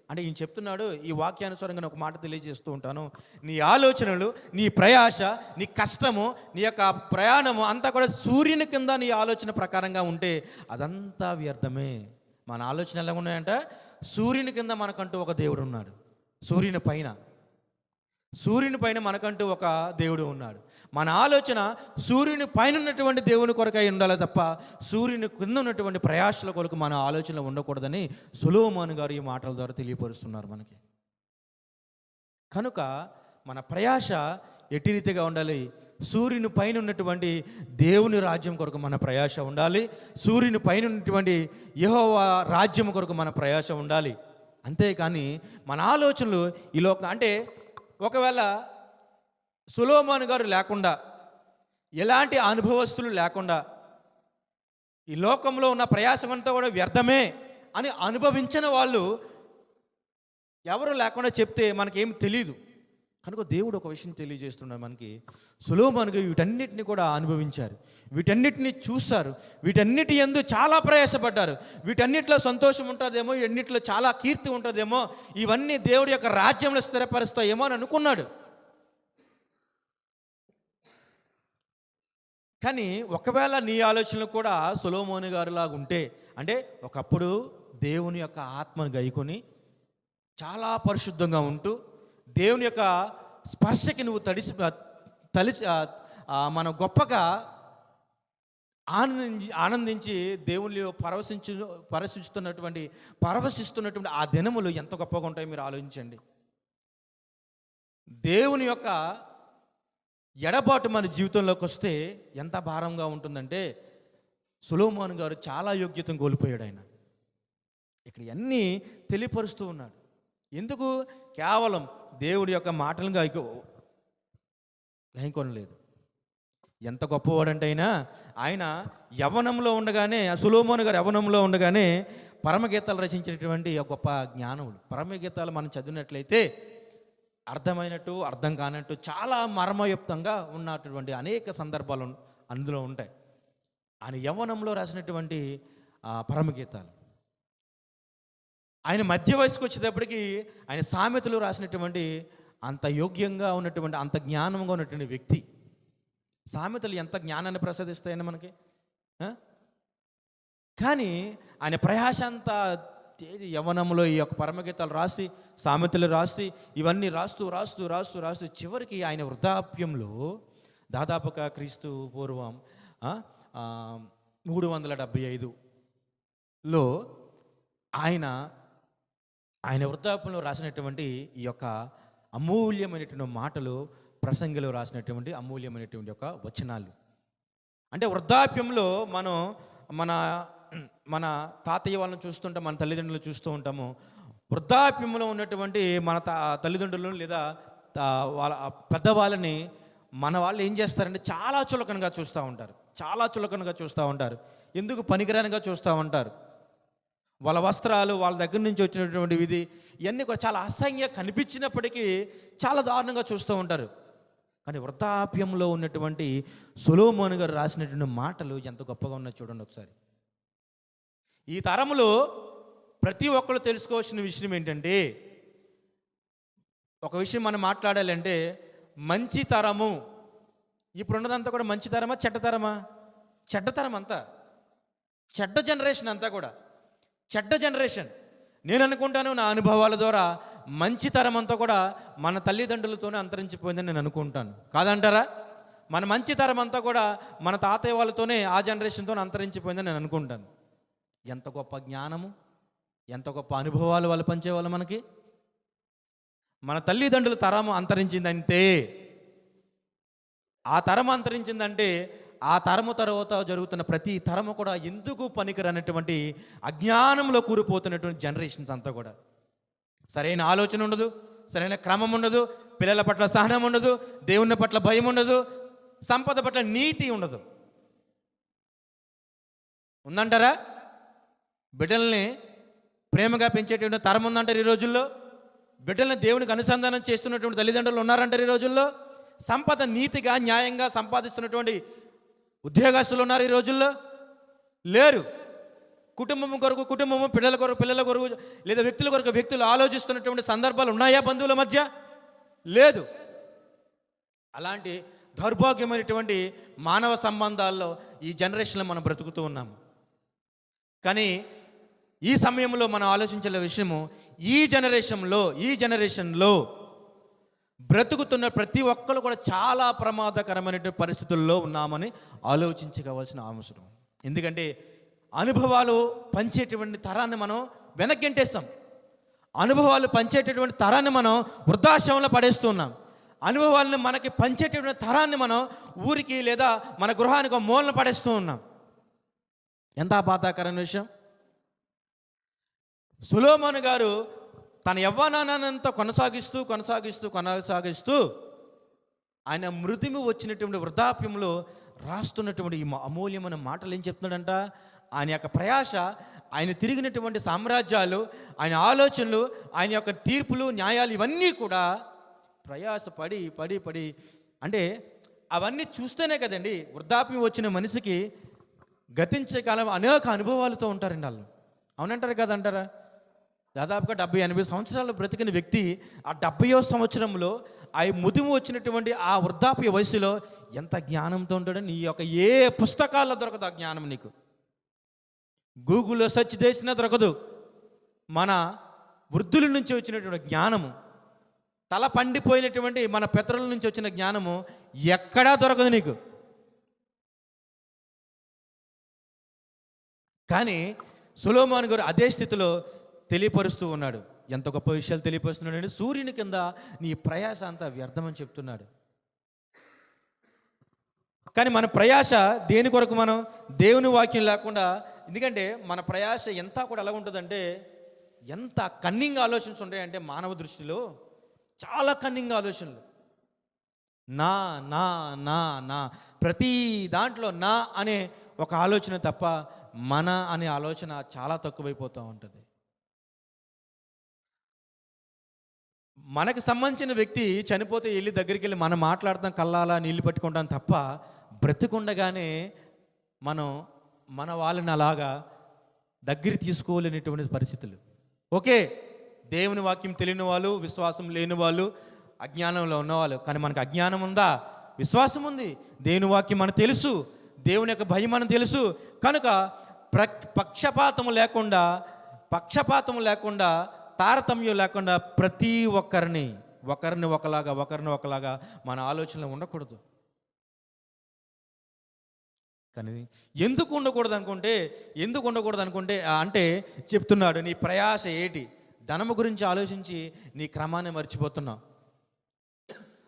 అంటే ఈయన చెప్తున్నాడు, ఈ వాక్యానుసారంగా ఒక మాట తెలియజేస్తూ ఉంటాను, నీ ఆలోచనలు, నీ ప్రయాస, నీ కష్టము, నీ యొక్క ప్రయాణము అంతా కూడా సూర్యుని కింద నీ ఆలోచన ప్రకారంగా ఉంటే అదంతా వ్యర్థమే. మన ఆలోచన ఎలా ఉన్నాయంట? సూర్యుని కింద మనకంటూ ఒక దేవుడు ఉన్నాడు. సూర్యుని పైన మనకంటూ ఒక దేవుడు ఉన్నాడు. మన ఆలోచన సూర్యుని పైన ఉన్నటువంటి దేవుని కొరకై ఉండాలి తప్ప సూర్యుని కింద ఉన్నటువంటి ప్రయాసల కొరకు మన ఆలోచనలు ఉండకూడదని సొలొమోను గారు ఈ మాటల ద్వారా తెలియపరుస్తున్నారు మనకి. కనుక మన ప్రయాస ఎట్టి రీతిగా ఉండాలి? సూర్యుని పైన ఉన్నటువంటి దేవుని రాజ్యం కొరకు మన ప్రయాస ఉండాలి. సూర్యుని పైన ఉన్నటువంటి యెహోవా రాజ్యం కొరకు మన ప్రయాస ఉండాలి. అంతేకాని మన ఆలోచనలు ఈ అంటే ఒకవేళ సొలొమోను గారు లేకుండా, ఎలాంటి అనుభవస్తులు లేకుండా, ఈ లోకంలో ఉన్న ప్రయాసం అంతా కూడా వ్యర్థమే అని అనుభవించిన వాళ్ళు ఎవరు లేకుండా చెప్తే మనకేం తెలీదు. కనుక దేవుడు ఒక విషయం తెలియజేస్తున్నాడు మనకి. సొలొమోను గారు వీటన్నిటిని కూడా అనుభవించారు, వీటన్నిటిని చూశారు, వీటన్నిటి యందు చాలా ప్రయాసపడ్డారు. వీటన్నిటిలో సంతోషం ఉంటుందేమో, ఎన్నిటిలో చాలా కీర్తి ఉంటుందేమో, ఇవన్నీ దేవుడి యొక్క రాజ్యంలో స్థిరపరుస్తాయేమో అని అనుకున్నాడు. కానీ ఒకవేళ నీ ఆలోచనలు కూడా సొలొమోను గారిలాగా ఉంటే, అంటే ఒకప్పుడు దేవుని యొక్క ఆత్మను గైకొని చాలా పరిశుద్ధంగా ఉంటూ దేవుని యొక్క స్పర్శకి నువ్వు మన గొప్పగా ఆనందించి దేవునిలో పరవశిస్తున్నటువంటి ఆ దినములు ఎంత గొప్పగా ఉంటాయో మీరు ఆలోచించండి. దేవుని యొక్క ఎడబాటు మన జీవితంలోకి వస్తే ఎంత భారంగా ఉంటుందంటే, సొలొమోను గారు చాలా యోగ్యతను కోల్పోయాడు. ఆయన ఇక్కడ అన్నీ తెలియపరుస్తూ ఉన్నాడు. ఎందుకు? కేవలం దేవుడి యొక్క మాటలుగా గ్రహింకొనలేదు. ఎంత గొప్పవాడంటే ఆయన యవ్వనంలో ఉండగానే, సొలొమోను గారు యవ్వనంలో ఉండగానే పరమగీతాలు రచించినటువంటి గొప్ప జ్ఞానములు. పరమగీతాలు మనం చదివినట్లయితే అర్థమైనట్టు, అర్థం కానట్టు, చాలా మర్మయుక్తంగా ఉన్నటువంటి అనేక సందర్భాలు అందులో ఉంటాయి. ఆయన యవ్వనంలో రాసినటువంటి పరమగీతాలు. ఆయన మధ్య వయసుకు వచ్చేటప్పటికి ఆయన సామెతలు రాసినటువంటి అంత యోగ్యంగా ఉన్నటువంటి, అంత జ్ఞానంగా ఉన్నటువంటి వ్యక్తి. సామెతలు ఎంత జ్ఞానాన్ని ప్రసాదిస్తాయని మనకి. కానీ ఆయన ప్రయాస అంతా యవ్వనంలో ఈ యొక్క పరమగీతాలు రాసి, సామెతలు రాసి, ఇవన్నీ రాస్తూ చివరికి ఆయన వృద్ధాప్యంలో దాదాపుగా క్రీస్తు పూర్వం 375లో ఆయన వృద్ధాప్యంలో రాసినటువంటి ఈ యొక్క అమూల్యమైనటువంటి మాటలు, ప్రసంగిలో రాసినటువంటి అమూల్యమైనటువంటి యొక్క వచనాలు. అంటే వృద్ధాప్యంలో మనం మన తాతయ్య వాళ్ళని చూస్తుంటాం, మన తల్లిదండ్రులు చూస్తూ ఉంటాము. వృద్ధాప్యంలో ఉన్నటువంటి మన తల్లిదండ్రులను లేదా వాళ్ళ పెద్దవాళ్ళని మన వాళ్ళు ఏం చేస్తారంటే చాలా చులకనగా చూస్తూ ఉంటారు. ఎందుకు? పనికిరానిగా చూస్తూ ఉంటారు. వాళ్ళ వస్త్రాలు, వాళ్ళ దగ్గర నుంచి వచ్చినటువంటి విధి, ఇవన్నీ కూడా చాలా అసహ్యంగా కనిపించినప్పటికీ చాలా దారుణంగా చూస్తూ ఉంటారు. కానీ వృద్ధాప్యంలో ఉన్నటువంటి సొలొమోను గారు రాసినటువంటి మాటలు ఎంత గొప్పగా ఉన్నాయో చూడండి ఒకసారి. ఈ తరములో ప్రతి ఒక్కరు తెలుసుకోవాల్సిన విషయం ఏంటంటే, ఒక విషయం మనం మాట్లాడాలంటే, మంచి తరము ఇప్పుడున్నదంతా కూడా మంచి తరమా, చెడ్డ తరమా? చెడ్డ తరం అంతా, చెడ్డ జనరేషన్ అంతా కూడా చెడ్డ జనరేషన్. నేను అనుకుంటాను నా అనుభవాల ద్వారా మంచి తరం అంతా కూడా మన తల్లిదండ్రులతోనే అంతరించిపోయిందని నేను అనుకుంటాను. కాదంటారా? మన మంచి తరం అంతా కూడా మన తాతయ్య వాళ్ళతోనే, ఆ జనరేషన్తోనే అంతరించిపోయిందని నేను అనుకుంటాను. ఎంత గొప్ప జ్ఞానము, ఎంత గొప్ప అనుభవాలు వాళ్ళు పంచేవాళ్ళు మనకి. మన తల్లిదండ్రుల తరము అంతరించిందంటే, ఆ తరం అంతరించిందంటే, ఆ తరము తర్వాత జరుగుతున్న ప్రతి తరము కూడా ఎందుకు పనికిరనటువంటి అజ్ఞానంలో కూరిపోతున్నటువంటి జనరేషన్స్ అంతా కూడా. సరైన ఆలోచన ఉండదు, సరైన క్రమం ఉండదు, పిల్లల పట్ల సహనం ఉండదు, దేవుని పట్ల భయం ఉండదు, సంపద పట్ల నీతి ఉండదు. ఉందంటారా? బిడ్డల్ని ప్రేమగా పెంచేటువంటి తరం ఉందంటారు ఈ రోజుల్లో. బిడ్డల్ని దేవునికి అనుసంధానం చేస్తున్నటువంటి తల్లిదండ్రులు ఉన్నారంటారు ఈ రోజుల్లో. సంపద నీతిగా, న్యాయంగా సంపాదిస్తున్నటువంటి ఉద్యోగస్తులు ఉన్నారు ఈ రోజుల్లో. లేరు. కుటుంబం కొరకు కుటుంబము, పిల్లల కొరకు లేదా వ్యక్తుల కొరకు వ్యక్తులు ఆలోచిస్తున్నటువంటి సందర్భాలు ఉన్నాయా బంధువుల మధ్య? లేదు. అలాంటి దౌర్భాగ్యమైనటువంటి మానవ సంబంధాల్లో ఈ జనరేషన్లో మనం బ్రతుకుతూ ఉన్నాము. కానీ ఈ సమయంలో మనం ఆలోచించే విషయము, ఈ జనరేషన్లో బ్రతుకుతున్న ప్రతి ఒక్కరు కూడా చాలా ప్రమాదకరమైనటువంటి పరిస్థితుల్లో ఉన్నామని ఆలోచించుకోవాల్సిన అవసరం. ఎందుకంటే అనుభవాలు పంచేటువంటి తరాన్ని మనం వెనక్కింటేస్తాం. అనుభవాలు పంచేటటువంటి తరాన్ని మనం వృద్ధాశ్రమంలో పడేస్తున్నాం. అనుభవాలను మనకి పంచేటటువంటి తరాన్ని మనం ఊరికి లేదా మన గృహానికి ఒక మూలన పడేస్తూ ఉన్నాం. ఎంత బాధాకరమైన విషయం. సొలొమోను గారు తన యవ్వనాన్నంతా కొనసాగిస్తూ ఆయన మృతిమి వచ్చినటువంటి వృద్ధాప్యంలో రాస్తున్నటువంటి ఈ అమూల్యమైన మాటలు ఏం చెప్తున్నాడంట? ఆయన యొక్క ప్రయాస, ఆయన తిరిగినటువంటి సామ్రాజ్యాలు, ఆయన ఆలోచనలు, ఆయన యొక్క తీర్పులు, న్యాయాలు ఇవన్నీ కూడా ప్రయాస పడి అంటే అవన్నీ చూస్తేనే కదండి వృద్ధాప్యం వచ్చిన మనిషికి గతించే కాలం అనేక అనుభవాలతో ఉంటారండి వాళ్ళు. అవునంటారు కదంటారా? దాదాపుగా 70-80 సంవత్సరాలు బ్రతికిన వ్యక్తి ఆ 70వ సంవత్సరంలో ఆ ముదిము వచ్చినటువంటి ఆ వృద్ధాప్య వయసులో ఎంత జ్ఞానంతో ఉంటాడో నీ యొక్క ఏ పుస్తకాల్లో దొరకదు ఆ జ్ఞానం. నీకు గూగుల్లో సెర్చ్ చేసినా దొరకదు. మన వృద్ధుల నుంచి వచ్చినటువంటి జ్ఞానము, తల పండిపోయినటువంటి మన పితరుల నుంచి వచ్చిన జ్ఞానము ఎక్కడా దొరకదు నీకు. కానీ సొలొమోను గారు అదే స్థితిలో తెలియపరుస్తూ ఉన్నాడు. ఎంత గొప్ప విషయాలు తెలియపరుస్తున్నాడు అంటే, సూర్యుని కింద నీ ప్రయాస అంతా వ్యర్థమని చెప్తున్నాడు. కానీ మన ప్రయాస దేని కొరకు? మనం దేవుని వాక్యం లేకుండా. ఎందుకంటే మన ప్రయాస ఎంత కూడా ఎలా ఉంటుందంటే, ఎంత కన్నింగ్ ఆలోచనలు ఉంటాయంటే మానవ దృష్టిలో చాలా కన్నింగ్ ఆలోచనలు. నా నా నా నా ప్రతి దాంట్లో నా అనే ఒక ఆలోచన తప్ప మన అనే ఆలోచన చాలా తక్కువైపోతూ ఉంటుంది. మనకు సంబంధించిన వ్యక్తి చనిపోతే వెళ్ళి దగ్గరికి వెళ్ళి మనం మాట్లాడతాం, కల్లాలా నీళ్ళు పట్టుకుంటాం తప్ప బ్రతికుండగానే మనం మన వాళ్ళని అలాగా దగ్గర తీసుకోలేనటువంటి పరిస్థితులు. ఓకే, దేవుని వాక్యం తెలియని వాళ్ళు, విశ్వాసం లేని వాళ్ళు, అజ్ఞానంలో ఉన్నవాళ్ళు. కానీ మనకు అజ్ఞానం ఉందా? విశ్వాసం ఉంది. దేవుని వాక్యం మనకు తెలుసు, దేవుని యొక్క భయం మనకు తెలుసు. కనుక పక్షపాతము లేకుండా తారతమ్యం లేకుండా ప్రతి ఒకరిని ఒకలాగా మన ఆలోచనలు ఉండకూడదు. కానీ ఎందుకు ఉండకూడదు అనుకుంటే అంటే చెప్తున్నాడు, నీ ప్రయాస ఏటి? ధనము గురించి ఆలోచించి నీ క్రమాన్ని మర్చిపోతున్నావు.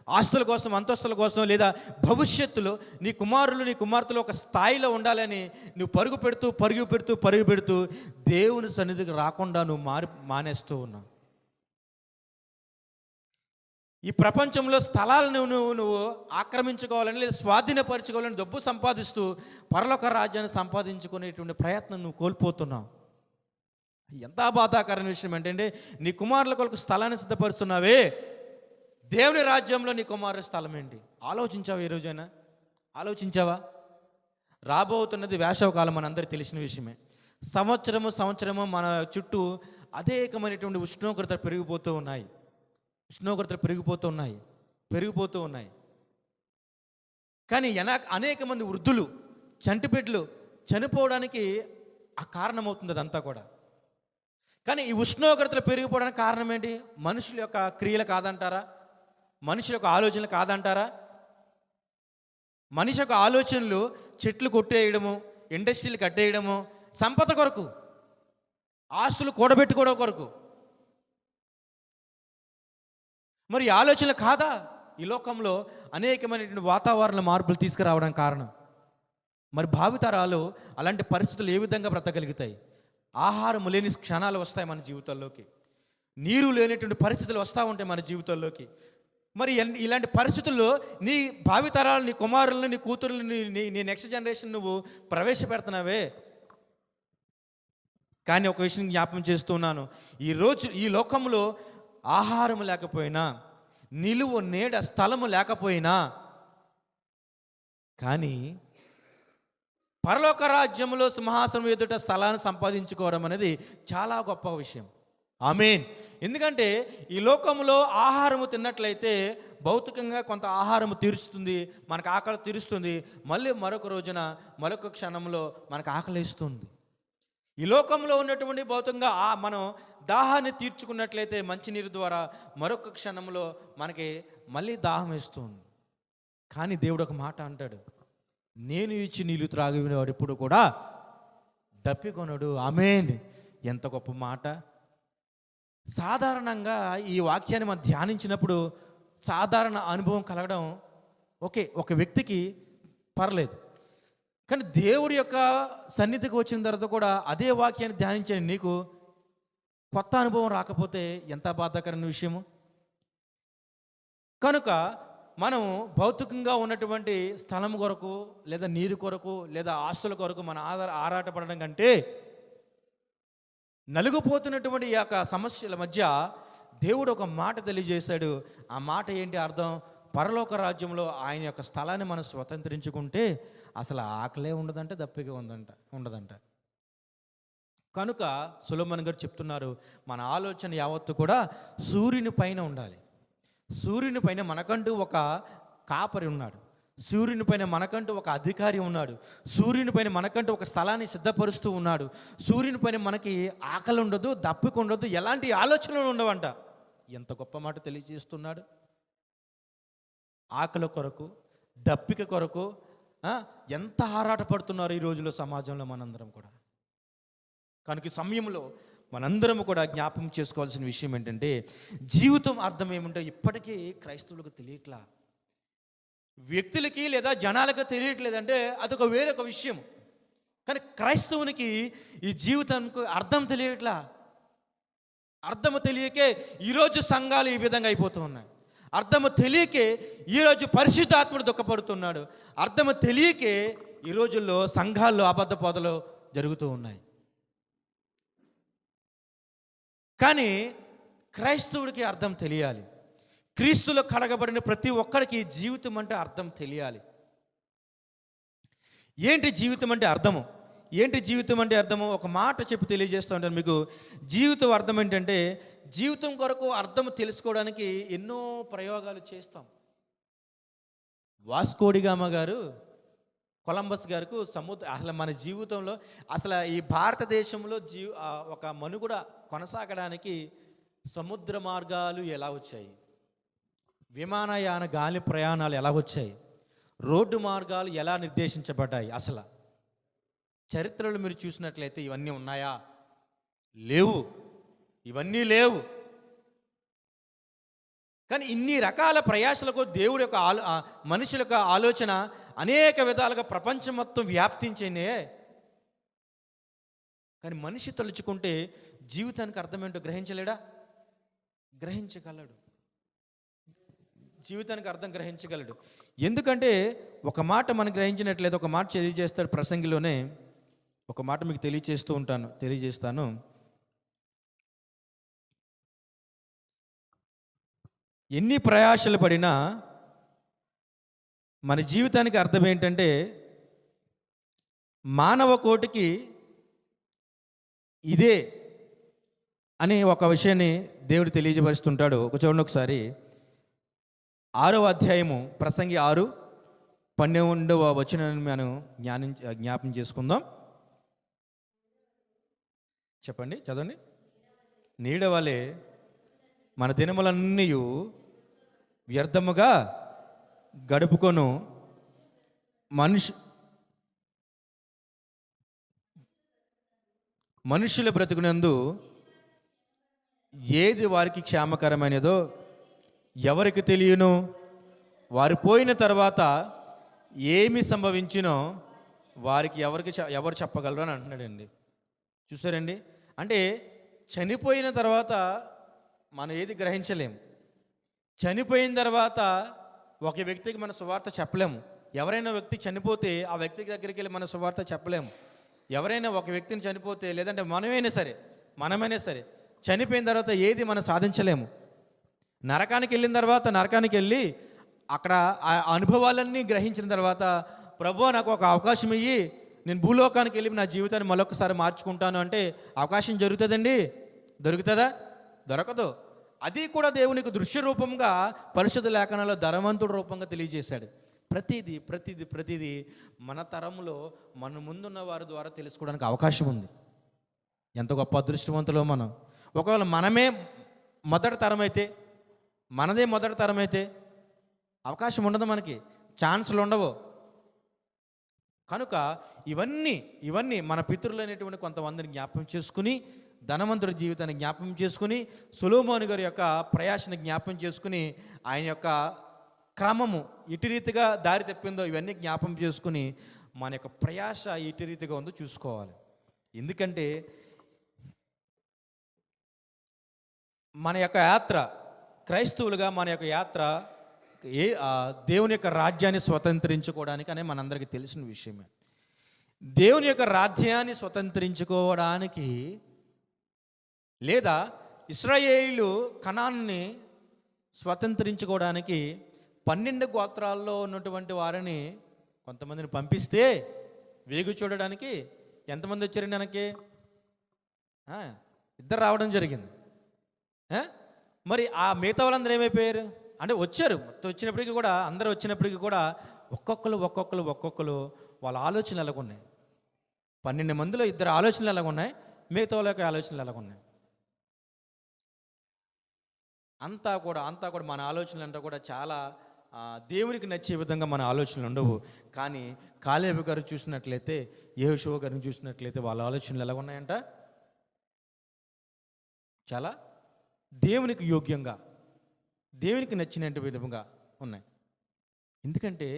ఆస్తుల కోసం, అంతస్తుల కోసం, లేదా భవిష్యత్తులో నీ కుమారులు నీ కుమార్తెలు ఒక స్థాయిలో ఉండాలని నువ్వు పరుగు పెడుతూ దేవుని సన్నిధికి రాకుండా నువ్వు మానేస్తూ ఉన్నావు. ఈ ప్రపంచంలో స్థలాలను నువ్వు ఆక్రమించుకోవాలని లేదా స్వాధీనపరచుకోవాలని డబ్బు సంపాదిస్తూ పరలోక రాజ్యాన్ని సంపాదించుకునేటువంటి ప్రయత్నం నువ్వు కోల్పోతున్నావు. ఎంత బాధాకరమైన విషయం ఏంటంటే, నీ కుమారుల కొరకు స్థలాన్ని సిద్ధపరుస్తున్నావే, దేవుని రాజ్యంలో నీ కుమారుల స్థలం ఏంటి? ఆలోచించావా? ఈ రోజైనా ఆలోచించావా? రాబోతున్నది వేసవకాలం, మనందరికీ తెలిసిన విషయమే. సంవత్సరము మన చుట్టూ అనేకమైనటువంటి ఉష్ణోగ్రతలు పెరిగిపోతూ ఉన్నాయి. కానీ అనేక మంది వృద్ధులు, చంటిబిడ్డలు చనిపోవడానికి ఆ కారణమవుతుంది అదంతా కూడా. కానీ ఈ ఉష్ణోగ్రతలు పెరిగిపోవడానికి కారణం ఏంటి? మనుషుల యొక్క క్రియలు కాదంటారా? మనిషి యొక్క ఆలోచనలు కాదంటారా? మనిషి యొక్క ఆలోచనలు చెట్లు కొట్టేయడము, ఇండస్ట్రీలు కట్టేయడము, సంపద కొరకు, ఆస్తులు కూడబెట్టుకోవడం కొరకు. మరి ఆలోచనలు కాదా ఈ లోకంలో అనేకమైనటువంటి వాతావరణ మార్పులు తీసుకురావడానికి కారణం? మరి భావితరాలు అలాంటి పరిస్థితులు ఏ విధంగా బ్రతకగలుగుతాయి? ఆహారం లేని క్షణాలు వస్తాయి మన జీవితాల్లోకి, నీరు లేనటువంటి పరిస్థితులు వస్తూ ఉంటాయి మన జీవితాల్లోకి. మరి ఇలాంటి పరిస్థితుల్లో నీ భావితరాలు, నీ కుమారులను, నీ కూతురులను, నీ నెక్స్ట్ జనరేషన్ నువ్వు ప్రవేశపెడుతున్నావే. కానీ ఒక విషయం జ్ఞాపకం చేస్తున్నాను, ఈరోజు ఈ లోకంలో ఆహారం లేకపోయినా, నిలువ నీడ స్థలము లేకపోయినా, కానీ పరలోక రాజ్యంలో సింహాసనం ఎదుట స్థలాన్ని సంపాదించుకోవడం అనేది చాలా గొప్ప విషయం. ఆమేన్. ఎందుకంటే ఈ లోకంలో ఆహారము తిన్నట్లయితే భౌతికంగా కొంత ఆహారము తీరుస్తుంది, మనకు ఆకలి తీరుస్తుంది. మళ్ళీ మరొక రోజున, మరొక క్షణంలో మనకు ఆకలి ఇస్తుంది. ఈ లోకంలో ఉన్నటువంటి భౌతికంగా మనం దాహాన్ని తీర్చుకున్నట్లయితే మంచినీరు ద్వారా మరొక క్షణంలో మనకి మళ్ళీ దాహం వేస్తుంది. కానీ దేవుడు ఒక మాట అంటాడు, నేను ఇచ్చి నీళ్లు త్రాగినవాడు ఇప్పుడు కూడా దప్పికొనడు. ఆమేన్. ఎంత గొప్ప మాట. సాధారణంగా ఈ వాక్యాన్ని మనం ధ్యానించినప్పుడు సాధారణ అనుభవం కలగడం ఓకే, ఒక వ్యక్తికి పర్లేదు. కానీ దేవుడి యొక్క సన్నిధికి వచ్చిన తర్వాత కూడా అదే వాక్యాన్ని ధ్యానించే నీకు కొత్త అనుభవం రాకపోతే ఎంత బాధాకరమైన విషయము. కనుక మనం భౌతికంగా ఉన్నటువంటి స్థలం కొరకు లేదా నీరు కొరకు లేదా ఆస్తుల కొరకు మన ఆరాటపడడం కంటే నలుగుపోతున్నటువంటి ఈ యొక్క సమస్యల మధ్య దేవుడు ఒక మాట తెలియజేశాడు. ఆ మాట ఏంటి అర్థం? పరలోక రాజ్యంలో ఆయన యొక్క స్థలాన్ని మనం స్వతంత్రించుకుంటే అసలు ఆకలే ఉండదంట, దప్పిక ఉండదంట. కనుక సొలొమోను గారు చెప్తున్నారు, మన ఆలోచన యావత్తు కూడా సూర్యుని పైన ఉండాలి. సూర్యుని పైన మనకంటూ ఒక కాపరి ఉన్నాడు. సూర్యుని పైన మనకంటూ ఒక అధికారి ఉన్నాడు. సూర్యుని పైన మనకంటూ ఒక స్థలాన్ని సిద్ధపరుస్తూ ఉన్నాడు. సూర్యుని పైన మనకి ఆకలి ఉండదు, దప్పిక ఉండదు, ఎలాంటి ఆలోచనలు ఉండవంట. ఎంత గొప్ప మాట తెలియజేస్తున్నాడు. ఆకలి కొరకు, దప్పిక కొరకు ఎంత ఆరాటపడుతున్నారు ఈ రోజులో సమాజంలో మనందరం కూడా. కనుక ఈ సమయంలో మనందరం కూడా జ్ఞాపకం చేసుకోవాల్సిన విషయం ఏంటంటే, జీవితం అర్థం ఏముంటే ఇప్పటికీ క్రైస్తవులకు తెలియట్లా, వ్యక్తులకి లేదా జనాలకు తెలియట్లేదంటే అదొక వేరొక విషయం. కానీ క్రైస్తవునికి ఈ జీవితానికి అర్థం తెలియట్లా. అర్థము తెలియకే ఈరోజు సంఘాలు ఈ విధంగా అయిపోతూ ఉన్నాయి. అర్థము తెలియకే ఈరోజు పరిశుద్ధాత్ముడు దుఃఖపడుతున్నాడు. అర్థము తెలియకే ఈ రోజుల్లో సంఘాల్లో అబద్ధ బోధలు జరుగుతూ ఉన్నాయి. కానీ క్రైస్తవుడికి అర్థం తెలియాలి. క్రీస్తులో కడగబడిన ప్రతి ఒక్కడికి జీవితం అంటే అర్థం తెలియాలి. ఏంటి జీవితం అంటే అర్థము? ఏంటి జీవితం అంటే అర్థము? ఒక మాట చెప్పి తెలియజేస్తూ ఉంటాను మీకు. జీవితం అర్థం ఏంటంటే, జీవితం కొరకు అర్థం తెలుసుకోవడానికి ఎన్నో ప్రయోగాలు చేస్తాం. వాస్కోడిగామా గారు, కొలంబస్ గారికి అసలు మన జీవితంలో అసలు ఈ భారతదేశంలో ఒక మనుగడ కొనసాగడానికి సముద్ర మార్గాలు ఎలా వచ్చాయి, విమానయాన గాలి ప్రయాణాలు ఎలా వచ్చాయి, రోడ్డు మార్గాలు ఎలా నిర్దేశించబడ్డాయి, అసలు చరిత్రలో మీరు చూసినట్లయితే ఇవన్నీ ఉన్నాయా? లేవు, ఇవన్నీ లేవు. కానీ ఇన్ని రకాల ప్రయాసలకు దేవుడి యొక్క మనుషుల యొక్క ఆలోచన అనేక విధాలుగా ప్రపంచం మొత్తం వ్యాప్తించిందే. కానీ మనిషి తలుచుకుంటే జీవితానికి అర్థమేంటో గ్రహించలేడా? గ్రహించగలడు. జీవితానికి అర్థం గ్రహించగలడు. ఎందుకంటే ఒక మాట మనం గ్రహించినట్లయితే ఒక మాట తెలియజేస్తాడు ప్రసంగిలోనే. ఒక మాట మీకు తెలియజేస్తాను. ఎన్ని ప్రయాసలు పడినా మన జీవితానికి అర్థం ఏంటంటే, మానవ కోటికి ఇదే అని ఒక విషయాన్ని దేవుడు తెలియజేస్తుంటాడు. చూడండి ఒకసారి 6వ అధ్యాయము ప్రసంగి 6:12 వచనాన్ని మనం జ్ఞాపం చేసుకుందాం. చెప్పండి, చదవండి. నీడ వలె మన దినములన్నీ వ్యర్థముగా గడుపుకొను మనుషుల బ్రతుకునందు ఏది వారికి క్షేమకరమైనదో ఎవరికి తెలియను. వారు పోయిన తర్వాత ఏమి సంభవించినో వారికి ఎవరు చెప్పగలరు అని అంటున్నాడండి. చూసారండి, అంటే చనిపోయిన తర్వాత మనం ఏది గ్రహించలేము. చనిపోయిన తర్వాత ఒక వ్యక్తికి మన సువార్త చెప్పలేము. ఎవరైనా వ్యక్తి చనిపోతే ఆ వ్యక్తి దగ్గరికి వెళ్ళి మన సువార్త చెప్పలేము. ఎవరైనా ఒక వ్యక్తిని చనిపోతే, లేదంటే మనమైనా సరే చనిపోయిన తర్వాత ఏది మనం సాధించలేము. నరకానికి వెళ్ళిన తర్వాత నరకానికి వెళ్ళి అక్కడ ఆ అనుభవాలన్నీ గ్రహించిన తర్వాత, ప్రభువా నాకు ఒక అవకాశం ఇయ్యి, నేను భూలోకానికి వెళ్ళి నా జీవితాన్ని మరొకసారి మార్చుకుంటాను అంటే అవకాశం దొరుకుతుందా? దొరకదు. అది కూడా దేవునికి దృశ్య రూపంగా పరిశుద్ధ లేఖనాల్లో ధనవంతుడు రూపంగా తెలియజేశాడు. ప్రతిదీ మన తరంలో మన ముందున్న వారి ద్వారా తెలుసుకోవడానికి అవకాశం ఉంది. ఎంత గొప్ప అదృష్టవంతులో మనం. ఒకవేళ మనమే మొదటి తరం అయితే, మనదే మొదటి తరం అయితే అవకాశం ఉండదు, మనకి ఛాన్సులు ఉండవు. కనుక ఇవన్నీ మన పితరులైనటువంటి కొంతమందిని జ్ఞాపకం చేసుకుని, ధనవంతుడి జీవితాన్ని జ్ఞాపకం చేసుకుని, సొలొమోను గారి యొక్క ప్రయాసని జ్ఞాపకం చేసుకుని, ఆయన యొక్క క్రమము ఇటు రీతిగా దారి తప్పిందో ఇవన్నీ జ్ఞాపకం చేసుకుని మన యొక్క ప్రయాస ఇటు రీతిగా ఉందో చూసుకోవాలి. ఎందుకంటే మన యొక్క యాత్ర, క్రైస్తవులుగా మన యొక్క యాత్ర దేవుని యొక్క రాజ్యాన్ని స్వతంత్రించుకోవడానికి అనే మనందరికీ తెలిసిన విషయమే. దేవుని యొక్క రాజ్యాన్ని స్వతంత్రించుకోవడానికి, లేదా ఇశ్రాయేలీయులు కనాన్ని స్వతంత్రించుకోవడానికి 12 గోత్రాల్లో ఉన్నటువంటి వారిని కొంతమందిని పంపిస్తే వేగు చూడడానికి ఎంతమంది వచ్చారండి? వెనక్కి 2 రావడం జరిగింది. మరి ఆ మిగతా వాళ్ళందరూ ఏమైపోయారు అంటే వచ్చారు. వచ్చినప్పటికీ కూడా, అందరూ వచ్చినప్పటికీ కూడా ఒక్కొక్కరు వాళ్ళ ఆలోచనలు ఎలాగున్నాయి. 12 మందిలో 2 ఆలోచనలు ఎలాగున్నాయి, మిగతా వాళ్ళ యొక్క ఆలోచనలు ఎలాగున్నాయి. అంతా కూడా మన ఆలోచనలు అంతా కూడా చాలా దేవునికి నచ్చే విధంగా మన ఆలోచనలు ఉండవు. కానీ కాలేబు గారు చూసినట్లయితే, యెహోషువ గారిని చూసినట్లయితే వాళ్ళ ఆలోచనలు ఎలా ఉన్నాయంట? చాలా దేవునికి యోగ్యంగా, దేవునికి నచ్చినట్టు విధంగా ఉన్నాయి. ఎందుకంటే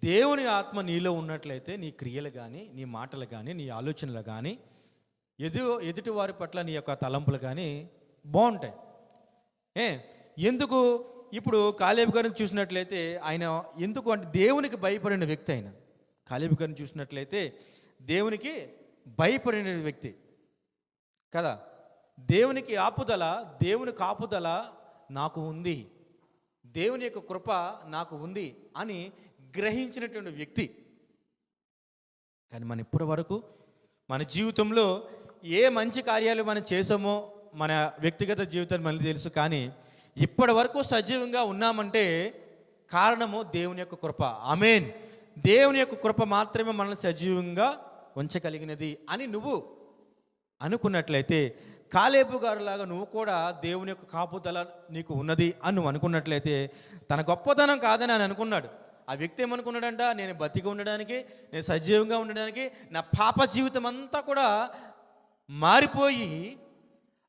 దేవుని ఆత్మ నీలో ఉన్నట్లయితే నీ క్రియలు కానీ, నీ మాటలు కానీ, నీ ఆలోచనలు కానీ, ఎదుటి వారి పట్ల నీ యొక్క తలంపులు కానీ బాగుంటాయి. ఎందుకు ఇప్పుడు కాలేబు గారిని చూసినట్లయితే ఆయన ఎందుకు అంటే దేవునికి భయపడిన వ్యక్తి. ఆయన కాలేబు గారిని చూసినట్లయితే దేవునికి భయపడిన వ్యక్తి కదా. దేవుని కాపుదల నాకు ఉంది, దేవుని యొక్క కృప నాకు ఉంది అని గ్రహించినటువంటి వ్యక్తి. కానీ మనం ఇప్పటి వరకు మన జీవితంలో ఏ మంచి కార్యాలు మనం చేసామో మన వ్యక్తిగత జీవితాన్ని మనకి తెలుసు. కానీ ఇప్పటి వరకు సజీవంగా ఉన్నామంటే కారణము దేవుని యొక్క కృప. ఆమేన్. దేవుని యొక్క కృప మాత్రమే మనల్ని సజీవంగా ఉంచగలిగినది అని నువ్వు అనుకున్నట్లయితే, కాలేబు గారులాగా నువ్వు కూడా దేవుని యొక్క కాపుదల నీకు ఉన్నది అని నువ్వు అనుకున్నట్లయితే, తన గొప్పతనం కాదని ఆయన అనుకున్నాడు. ఆ వ్యక్తి ఏమనుకున్నాడంట? నేను బతికి ఉండడానికి, నేను సజీవంగా ఉండడానికి, నా పాప జీవితం అంతా కూడా మారిపోయి,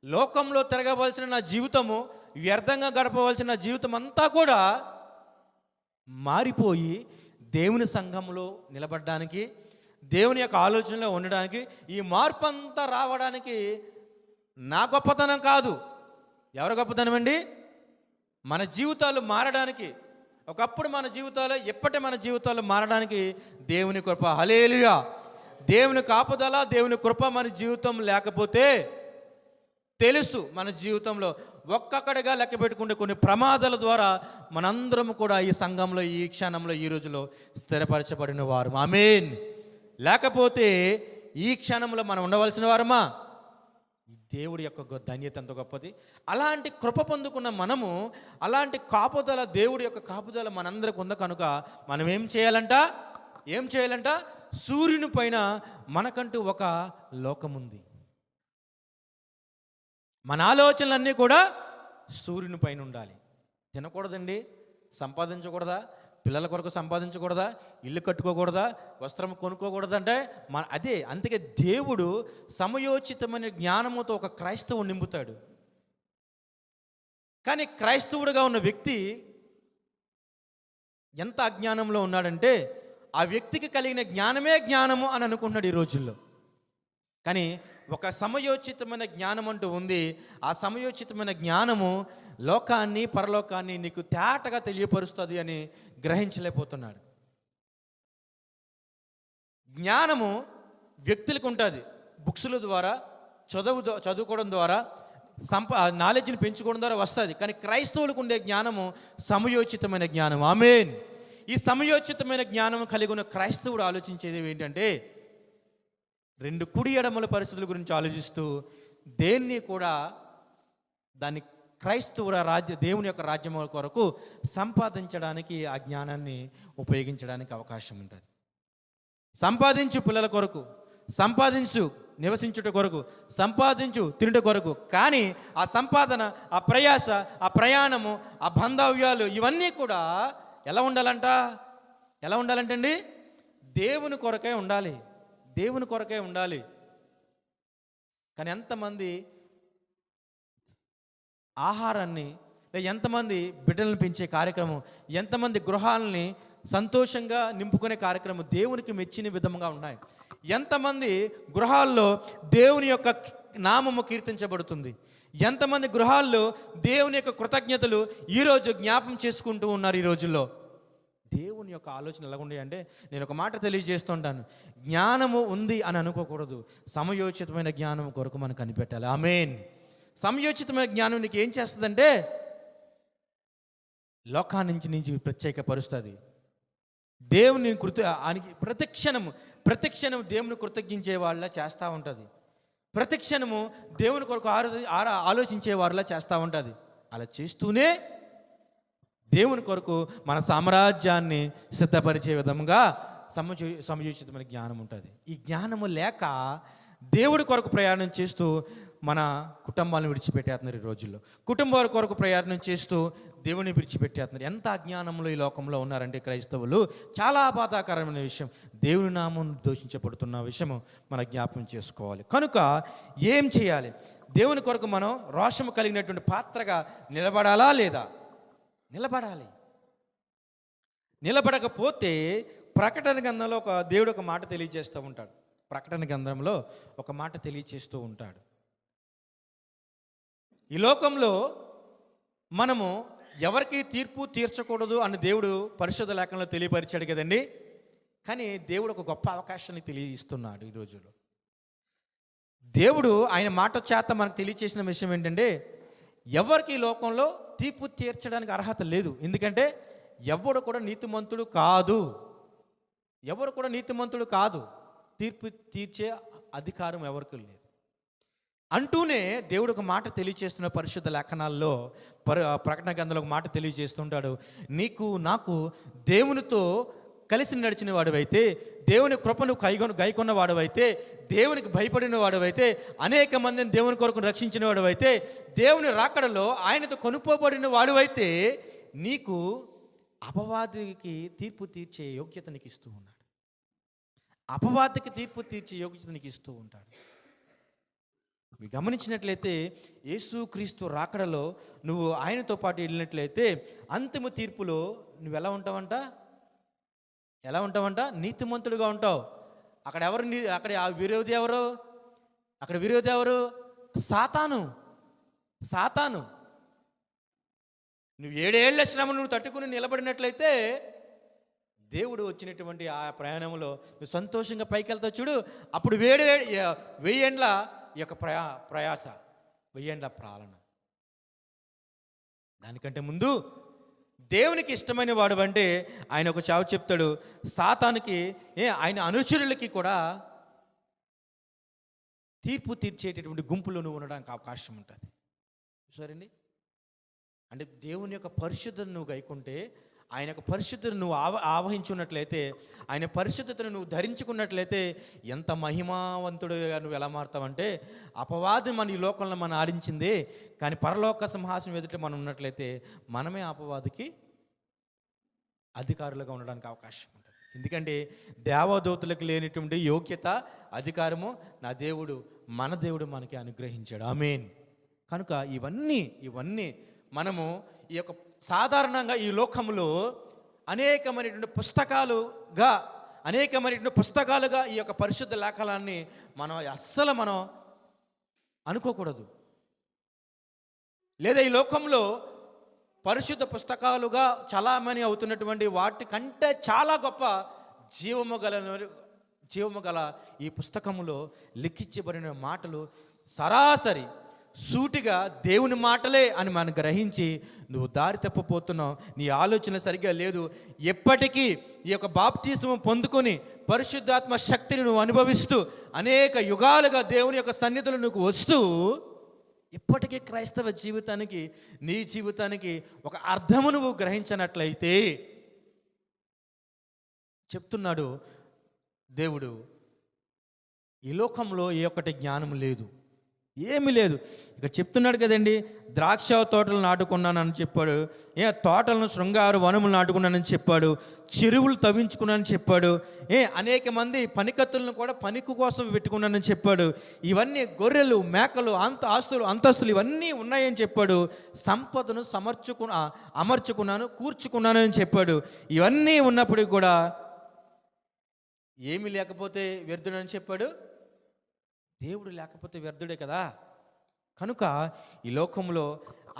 లోకంలో తిరగవలసిన నా జీవితము, వ్యర్థంగా గడపవలసిన నా జీవితం అంతా కూడా మారిపోయి దేవుని సంఘంలో నిలబడడానికి, దేవుని యొక్క ఆలోచనలో ఉండడానికి, ఈ మార్పు అంతా రావడానికి నా గొప్పతనం కాదు. ఎవరి గొప్పతనం అండి? మన జీవితాలు మారడానికి, ఒకప్పుడు మన జీవితాలు మారడానికి దేవుని కృప. హల్లెలూయా. దేవుని కాపుదల, దేవుని కృప మన జీవితం లేకపోతే తెలుసు, మన జీవితంలో ఒక్కొక్కడిగా లెక్క పెట్టుకుంటే కొన్ని ప్రమాదాల ద్వారా మనందరం కూడా ఈ సంఘంలో, ఈ క్షణంలో, ఈ రోజులో స్థిరపరచబడిన వారు. ఆమేన్. లేకపోతే ఈ క్షణంలో మనం ఉండవలసిన వారమా? దేవుడి యొక్క ధన్యత ఎంత గొప్పది. అలాంటి కృప పొందుకున్న మనము, అలాంటి కాపుదల, దేవుడి యొక్క కాపుదల మనందరికి ఉంది. కనుక మనం ఏం చేయాలంట? సూర్యుని పైన మనకంటూ ఒక లోకం ఉంది. మన ఆలోచనలన్నీ కూడా సూర్యుని పైన ఉండాలి. తినకూడదండి, సంపాదించకూడదా, పిల్లల కొరకు సంపాదించకూడదా, ఇల్లు కట్టుకోకూడదా, వస్త్రం కొనుక్కోకూడదంటే అదే. అందుకే దేవుడు సమయోచితమైన జ్ఞానముతో ఒక క్రైస్తవుని నింపుతాడు. కానీ క్రైస్తవుడిగా ఉన్న వ్యక్తి ఎంత అజ్ఞానంలో ఉన్నాడంటే, ఆ వ్యక్తికి కలిగిన జ్ఞానమే జ్ఞానము అని అనుకుంటున్నాడు ఈ రోజుల్లో. కానీ ఒక సమయోచితమైన జ్ఞానం అంటూ ఉంది. ఆ సమయోచితమైన జ్ఞానము లోకాన్ని, పరలోకాన్ని నీకు తేటగా తెలియపరుస్తుంది అని గ్రహించలేకపోతున్నాడు. జ్ఞానము వ్యక్తులకు ఉంటుంది, బుక్స్ల ద్వారా, చదువుకోవడం ద్వారా, నాలెడ్జ్ని పెంచుకోవడం ద్వారా వస్తుంది. కానీ క్రైస్తవులకు ఉండే జ్ఞానము సమయోచితమైన జ్ఞానం. ఆమేన్. ఈ సమయోచితమైన జ్ఞానం కలిగి ఉన్న క్రైస్తవుడు ఆలోచించేది ఏంటంటే, 2 కుడి ఎడమల పరిస్థితుల గురించి ఆలోచిస్తూ దేన్ని కూడా దాన్ని దేవుని యొక్క రాజ్యం కొరకు సంపాదించడానికి ఆ జ్ఞానాన్ని ఉపయోగించడానికి అవకాశం ఉంటుంది. సంపాదించు, పిల్లల కొరకు సంపాదించు, నివసించుట కొరకు, సంపాదించు తినుట కొరకు. కానీ ఆ సంపాదన, ఆ ప్రయాస, ఆ ప్రయాణము, ఆ బాంధవ్యాలు ఇవన్నీ కూడా ఎలా ఉండాలంట? ఎలా ఉండాలంటండి? దేవుని కొరకే ఉండాలి. దేవుని కొరకే ఉండాలి. కానీ ఎంతమంది ఆహారాన్ని, ఎంతమంది బిడ్డలను పెంచే కార్యక్రమం, ఎంతమంది గృహాలని సంతోషంగా నింపుకునే కార్యక్రమం దేవునికి మెచ్చిన విధంగా ఉన్నాయి. ఎంతమంది గృహాల్లో దేవుని యొక్క నామము కీర్తించబడుతుంది. ఎంతమంది గృహాల్లో దేవుని యొక్క కృతజ్ఞతలు ఈరోజు జ్ఞాపం చేసుకుంటూ ఉన్నారు. ఈ రోజుల్లో దేవుని యొక్క ఆలోచన ఎలాగుండే అంటే, నేను ఒక మాట తెలియజేస్తుంటాను, జ్ఞానము ఉంది అని అనుకోకూడదు. సమయోచితమైన జ్ఞానం కొరకు మనం కనిపెట్టాలి. ఆమేన్. సమయోచితమైన జ్ఞానం నీకు ఏం చేస్తుందంటే, లోకానికి ప్రత్యేకపరుస్తుంది. దేవుని ప్రతిక్షణము దేవుని కృతజ్ఞించే వాళ్ళ చేస్తూ ఉంటుంది. ప్రతిక్షణము దేవుని కొరకు ఆలోచించే వారిలా చేస్తూ ఉంటుంది. అలా చేస్తూనే దేవుని కొరకు మన సామ్రాజ్యాన్ని సిద్ధపరిచే విధంగా సమయోచితమైన జ్ఞానం ఉంటుంది. ఈ జ్ఞానము లేక దేవుడి కొరకు ప్రయాణం చేస్తూ మన కుటుంబాలను విడిచిపెట్టేస్తున్నారు. ఈ రోజుల్లో కుటుంబాల కొరకు ప్రయాణం చేస్తూ దేవుని విడిచిపెట్టేస్తున్నారు. ఎంత అజ్ఞానంలో ఈ లోకంలో ఉన్నారంటే క్రైస్తవులు. చాలా బాధాకరమైన విషయం. దేవుని నామం దూషించబడుతున్న విషయం మనం జ్ఞాపకం చేసుకోవాలి. కనుక ఏం చేయాలి? దేవుని కొరకు మనం రోషము కలిగినటువంటి పాత్రగా నిలబడాలా లేదా? నిలబడాలి. నిలబడకపోతే ప్రకటన గ్రంథంలో దేవుడు ఒక మాట తెలియజేస్తూ ఉంటాడు. ప్రకటన గ్రంథంలో ఒక మాట తెలియజేస్తూ ఉంటాడు. ఈ లోకంలో మనము ఎవరికి తీర్పు తీర్చకూడదు అని దేవుడు పరిశుద్ధ లేఖనంలో తెలియపరిచాడు కదండి. కానీ దేవుడు ఒక గొప్ప అవకాశాన్ని తెలియజేస్తున్నాడు. ఈ రోజులో దేవుడు ఆయన మాట చేత మనకు తెలియచేసిన విషయం ఏంటంటే, ఎవరికి ఈ లోకంలో తీర్పు తీర్చడానికి అర్హత లేదు. ఎందుకంటే ఎవడు కూడా నీతిమంతుడు కాదు. ఎవరు కూడా నీతిమంతుడు కాదు. తీర్పు తీర్చే అధికారం ఎవరికి లేదు అంటూనే దేవుడు ఒక మాట తెలియజేస్తున్న పరిశుద్ధ లేఖనాల్లో ప్రకటన గ్రంథంలో ఒక మాట తెలియజేస్తుంటాడు. నీకు నాకు దేవునితో కలిసి నడిచిన వాడువైతే, దేవుని కృపను గైకొన్న వాడువైతే, దేవునికి భయపడిన వాడువైతే, అనేక మందిని దేవుని కొరకు రక్షించిన వాడువైతే, దేవుని రాకడలో ఆయనతో కొనుక్కోబడిన వాడువైతే, నీకు అపవాదికి తీర్పు తీర్చే యోగ్యత నీకు ఇస్తూ ఉన్నాడు. అపవాదికి తీర్పు తీర్చే యోగ్యత నీకు ఇస్తూ ఉంటాడు. మీరు గమనించినట్లయితే యేసుక్రీస్తు రాకడలో నువ్వు ఆయనతో పాటు వెళ్ళినట్లయితే అంతిమ తీర్పులో నువ్వు ఎలా ఉంటావంట? నీతిమంతుడుగా ఉంటావు. అక్కడ విరోధి ఎవరు? సాతాను. నువ్వు 7 ఏళ్ల శ్రమ నువ్వు తట్టుకుని నిలబడినట్లయితే దేవుడు వచ్చినటువంటి ఆ ప్రయాణంలో నువ్వు సంతోషంగా పైకి వెళ్తావు. చూడు, అప్పుడు 1000 ఏండ్ల ఈ యొక్క ప్రయాస, 1000 ఏండ్ల ప్రాలన. దానికంటే ముందు దేవునికి ఇష్టమైన వాడు అంటే ఆయన ఒక చావు చెప్తాడు. సాతానుకి ఆయన అనుచరులకి కూడా తీర్పు తీర్చేటటువంటి గుంపులో నువ్వు ఉండడానికి అవకాశం ఉంటుంది. సరేండి, అంటే దేవుని యొక్క పరిశుద్ధతను నువ్వు గైకుంటే, ఆయన యొక్క పరిశుద్ధతను నువ్వు ఆవహించున్నట్లయితే, ఆయన పరిశుద్ధతను నువ్వు ధరించుకున్నట్లయితే ఎంత మహిమావంతుడుగా నువ్వు ఎలా మారుతావంటే, అపవాది మన ఈ లోకంలో మనం ఆడించిందే, కానీ పరలోక సింహాసనం ఎదుట మనం ఉన్నట్లయితే మనమే అపవాదికి అధికారులుగా ఉండడానికి అవకాశం ఉంటుంది. ఎందుకంటే దేవదూతలకు లేనిటువంటి యోగ్యత, అధికారము మన దేవుడు మనకి అనుగ్రహించాడు. ఆమేన్. కనుక ఇవన్నీ మనము ఈ యొక్క సాధారణంగా ఈ లోకంలో అనేకమైనటువంటి పుస్తకాలుగా ఈ యొక్క పరిశుద్ధ లేఖనాన్ని మనం అనుకోకూడదు. లేదా ఈ లోకంలో పరిశుద్ధ పుస్తకాలుగా చలామణి అవుతున్నటువంటి వాటి కంటే చాలా గొప్ప జీవము గల ఈ పుస్తకములో లిఖించబడిన మాటలు సరాసరి సూటిగా దేవుని మాటలే అని మనం గ్రహించి నువ్వు దారి తప్పిపోతున్నావు. నీ ఆలోచన సరిగ్గా లేదు. ఎప్పటికీ ఈ యొక్క బాప్తిస్మం పొందుకొని పరిశుద్ధాత్మ శక్తిని నువ్వు అనుభవిస్తూ అనేక యుగాలుగా దేవుని యొక్క సన్నిధిలో నువ్వు వస్తూ ఇప్పటికీ క్రైస్తవ జీవితానికి, నీ జీవితానికి ఒక అర్థము నువ్వు గ్రహించినట్లయితే, చెప్తున్నాడు దేవుడు, ఈ లోకంలో ఏ ఒక్కటి జ్ఞానం లేదు, ఏమీ లేదు. ఇక చెప్తున్నాడు కదండి, ద్రాక్ష తోటలు నాటుకున్నానని చెప్పాడు, తోటలను శృంగారు వనములు నాటుకున్నానని చెప్పాడు, చెరువులు తవ్వించుకున్నానని చెప్పాడు, అనేక మంది పనికత్తులను కూడా పనికి కోసం పెట్టుకున్నానని చెప్పాడు. ఇవన్నీ గొర్రెలు, మేకలు, ఆస్తులు, అంతస్తులు ఇవన్నీ ఉన్నాయని చెప్పాడు. సంపదను అమర్చుకున్నాను, కూర్చుకున్నాను అని చెప్పాడు. ఇవన్నీ ఉన్నప్పటికీ కూడా ఏమీ లేకపోతే వ్యర్థుడని చెప్పాడు. దేవుడు లేకపోతే వ్యర్థుడే కదా. కనుక ఈ లోకంలో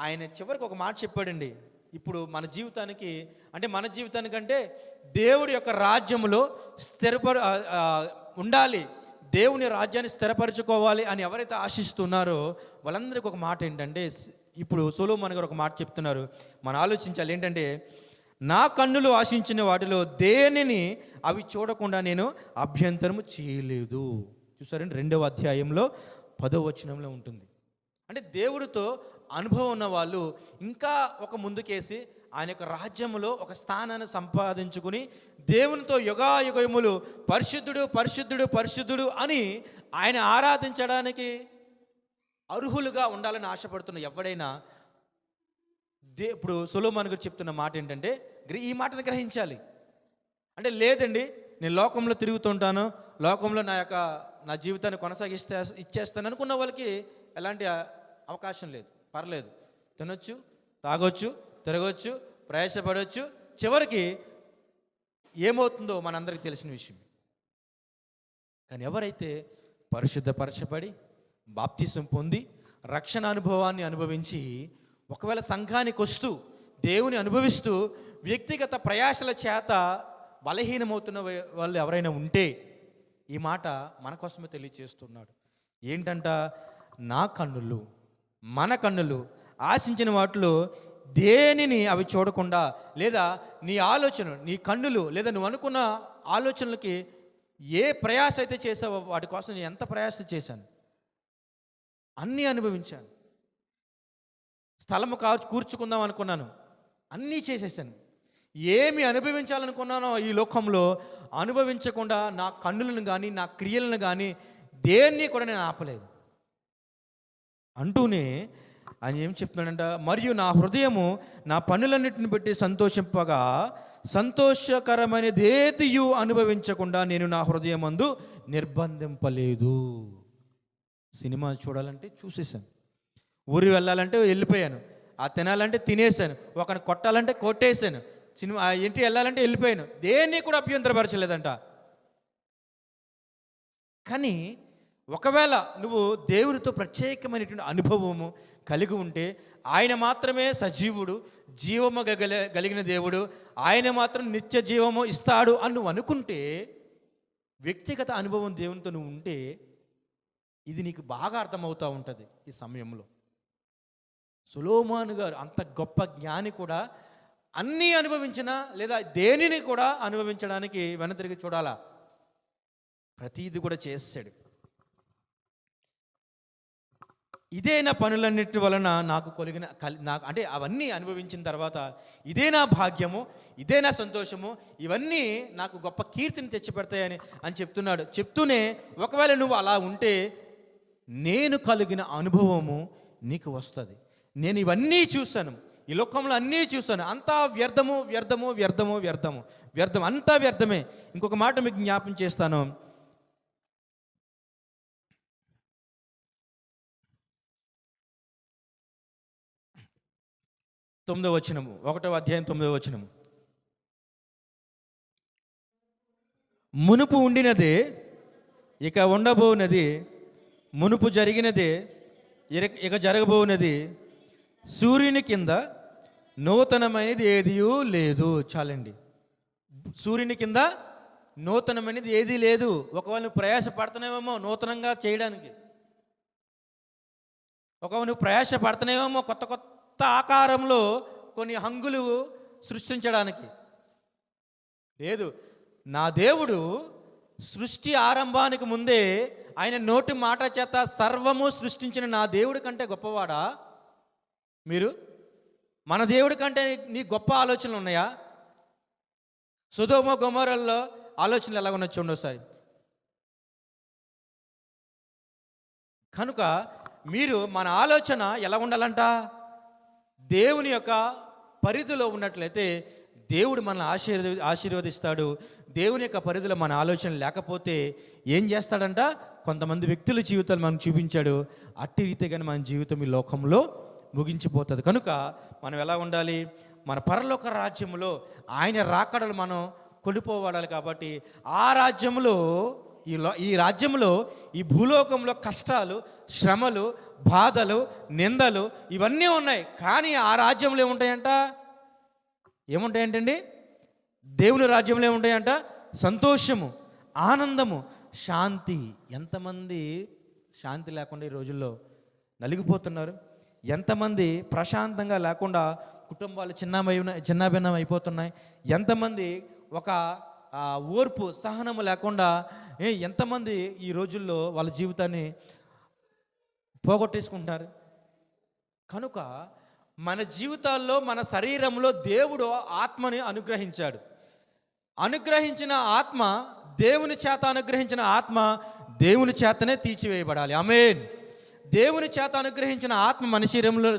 ఆయన చివరికి ఒక మాట చెప్పాడండి. ఇప్పుడు మన జీవితానికంటే దేవుడి యొక్క రాజ్యములో ఉండాలి, దేవుని రాజ్యాన్ని స్థిరపరచుకోవాలి అని ఎవరైతే ఆశిస్తున్నారో వాళ్ళందరికీ ఒక మాట ఏంటంటే, ఇప్పుడు సొలొమోను గారు ఒక మాట చెప్తున్నారు, మనం ఆలోచించాలి. ఏంటంటే, నా కన్నులు ఆశించిన వాటిలో దేనిని అవి చూడకుండా నేను అభ్యంతరము చేయలేదు. చూసారండి, 2వ అధ్యాయంలో 10వ వచనంలో ఉంటుంది. అంటే దేవుడితో అనుభవం ఉన్న వాళ్ళు ఇంకా ఒక ముందుకేసి ఆయన యొక్క రాజ్యంలో ఒక స్థానాన్ని సంపాదించుకుని దేవునితో యుగాయుగములు పరిశుద్ధుడు పరిశుద్ధుడు పరిశుద్ధుడు అని ఆయన ఆరాధించడానికి అర్హులుగా ఉండాలని ఆశపడుతున్న ఎవడైనా ఇప్పుడు సొలొమోను గారు చెప్తున్న మాట ఏంటంటే, ఈ మాటను గ్రహించాలి. అంటే లేదండి, నేను లోకంలో తిరుగుతుంటాను, లోకంలో నా జీవితాన్ని ఇచ్చేస్తాను అనుకున్న వాళ్ళకి ఎలాంటి అవకాశం లేదు. పర్లేదు, తినొచ్చు, తాగొచ్చు, తిరగొచ్చు, ప్రయాసపడవచ్చు. చివరికి ఏమవుతుందో మనందరికీ తెలిసిన విషయం. కానీ ఎవరైతే పరిశుద్ధపరచబడి బాప్తిసం పొంది రక్షణ అనుభవాన్ని అనుభవించి ఒకవేళ సంఘానికి వస్తూ దేవుని అనుభవిస్తూ వ్యక్తిగత ప్రయాసల చేత బలహీనమవుతున్న వాళ్ళు ఎవరైనా ఉంటే ఈ మాట మన కోసమే తెలియచేస్తున్నాడు. ఏంటంట, నా కన్నులు, మన కన్నులు ఆశించిన వాటిలో దేనిని అవి చూడకుండా, లేదా నీ ఆలోచన, నీ కన్నులు లేదా నువ్వు అనుకున్న ఆలోచనలకి ఏ ప్రయాస అయితే చేసావో వాటి కోసం నేను ఎంత ప్రయాస చేశాను, అన్నీ అనుభవించాను. స్థలము కూర్చుకుందాం అనుకున్నాను, అన్నీ చేసేసాను. ఏమి అనుభవించాలనుకున్నానో ఈ లోకంలో అనుభవించకుండా నా కన్నులను కానీ నా క్రియలను కానీ దేన్ని కూడా నేను ఆపలేదు అంటూనే ఆయన ఏం చెప్తున్నాడంట, మరియు నా హృదయము నా పనులన్నిటిని బట్టి సంతోషింపగా సంతోషకరమైనదేదియు అనుభవించకుండా నేను నా హృదయమందు నిర్బంధింపలేదు. సినిమా చూడాలంటే చూసేసాను, ఊరి వెళ్ళాలంటే వెళ్ళిపోయాను, తినాలంటే తినేసాను, ఒకరిని కొట్టాలంటే కొట్టేశాను, ఇంటికి వెళ్ళాలంటే వెళ్ళిపోయాను, దేన్ని కూడా అభ్యంతరపరచలేదంట. కానీ ఒకవేళ నువ్వు దేవుడితో ప్రత్యేకమైనటువంటి అనుభవము కలిగి ఉంటే, ఆయన మాత్రమే సజీవుడు, జీవము కలిగిన దేవుడు, ఆయన మాత్రం నిత్య జీవము ఇస్తాడు అని నువ్వు అనుకుంటే, వ్యక్తిగత అనుభవం దేవునితో నువ్వు ఉంటే ఇది నీకు బాగా అర్థమవుతూ ఉంటుంది. ఈ సమయంలో సొలొమోను గారు అంత గొప్ప జ్ఞాని కూడా అన్నీ అనుభవించినా లేదా దేనిని కూడా అనుభవించడానికి వెనతిరిగి చూడాలా, ప్రతీది కూడా చేసాడు. ఇదే నా పనులన్నిటి వలన నాకు నాకు అంటే అవన్నీ అనుభవించిన తర్వాత ఇదే నా భాగ్యము, ఇదే నా సంతోషము, ఇవన్నీ నాకు గొప్ప కీర్తిని తెచ్చిపెడతాయని చెప్తున్నాడు. చెప్తూనే ఒకవేళ నువ్వు అలా ఉంటే నేను కలిగిన అనుభవము నీకు వస్తుంది. నేను ఇవన్నీ చూశాను, ఈ లోకంలో అన్నీ చూశాను, అంతా వ్యర్థము వ్యర్థము వ్యర్థము వ్యర్థము వ్యర్థం, అంతా వ్యర్థమే. ఇంకొక మాట మీకు జ్ఞాపం చేస్తాను. 9వ వచనము, 1వ అధ్యాయం 9వ వచనము. మునుపు ఉండినదే ఇక ఉండబోనది, మునుపు జరిగినదే ఇక జరగబోనది, సూర్యుని కింద నూతనమైనది ఏదీ లేదు. చాలండి, సూర్యుని కింద నూతనమైనది ఏదీ లేదు. ఒకవేళ నువ్వు ప్రయాస పడుతున్నావేమో నూతనంగా చేయడానికి, ఒకవేళ నువ్వు ప్రయాస పడుతున్నావేమో కొత్త కొత్త ఆకారంలో కొన్ని హంగులు సృష్టించడానికి, లేదు. నా దేవుడు సృష్టి ఆరంభానికి ముందే ఆయన నోటి మాట చేత సర్వము సృష్టించిన నా దేవుడి కంటే గొప్పవాడా మీరు? మన దేవుడి కంటే నీ గొప్ప ఆలోచనలు ఉన్నాయా? సొదొమ గొమొర్రాలో ఆలోచనలు ఎలా ఉన్నాయి చూడండి ఒకసారి. కనుక మీరు మన ఆలోచన ఎలా ఉండాలంట? దేవుని యొక్క పరిధిలో ఉన్నట్లయితే దేవుడు మనల్ని ఆశీర్వదిస్తాడు. దేవుని యొక్క పరిధిలో మన ఆలోచన లేకపోతే ఏం చేస్తాడంట? కొంతమంది వ్యక్తుల జీవితాలు మనకు చూపించాడు. అట్టి రీతిగానే మన జీవితం ఈ లోకంలో ముగించిపోతుంది. కనుక మనం ఎలా ఉండాలి? మన పరలోక రాజ్యంలో ఆయన రాకడలు మనం కొనిపోవాడాలి. కాబట్టి ఆ రాజ్యంలో ఈ రాజ్యంలో ఈ భూలోకంలో కష్టాలు, శ్రమలు, బాధలు, నిందలు ఇవన్నీ ఉన్నాయి. కానీ ఆ రాజ్యంలో ఏముంటాయంట? ఏముంటాయంటండి? దేవుని రాజ్యంలో ఏముంటాయంట? సంతోషము, ఆనందము, శాంతి. ఎంతమంది శాంతి లేకుండా ఈ రోజుల్లో నలిగిపోతున్నారు? ఎంతమంది ప్రశాంతంగా లేకుండా కుటుంబాలు చిన్నాభిన్నం అయిపోతున్నాయి? ఎంతమంది ఒక ఓర్పు, సహనము లేకుండా ఎంతమంది ఈ రోజుల్లో వాళ్ళ జీవితాన్ని పోగొట్టేసుకుంటున్నారు? కనుక మన జీవితాల్లో, మన శరీరంలో దేవుడు ఆత్మని అనుగ్రహించాడు. అనుగ్రహించిన ఆత్మ, దేవుని చేత అనుగ్రహించిన ఆత్మ దేవుని చేతనే తీర్చివేయబడాలి. ఆమేన్. దేవుని చేత అనుగ్రహించిన ఆత్మ మన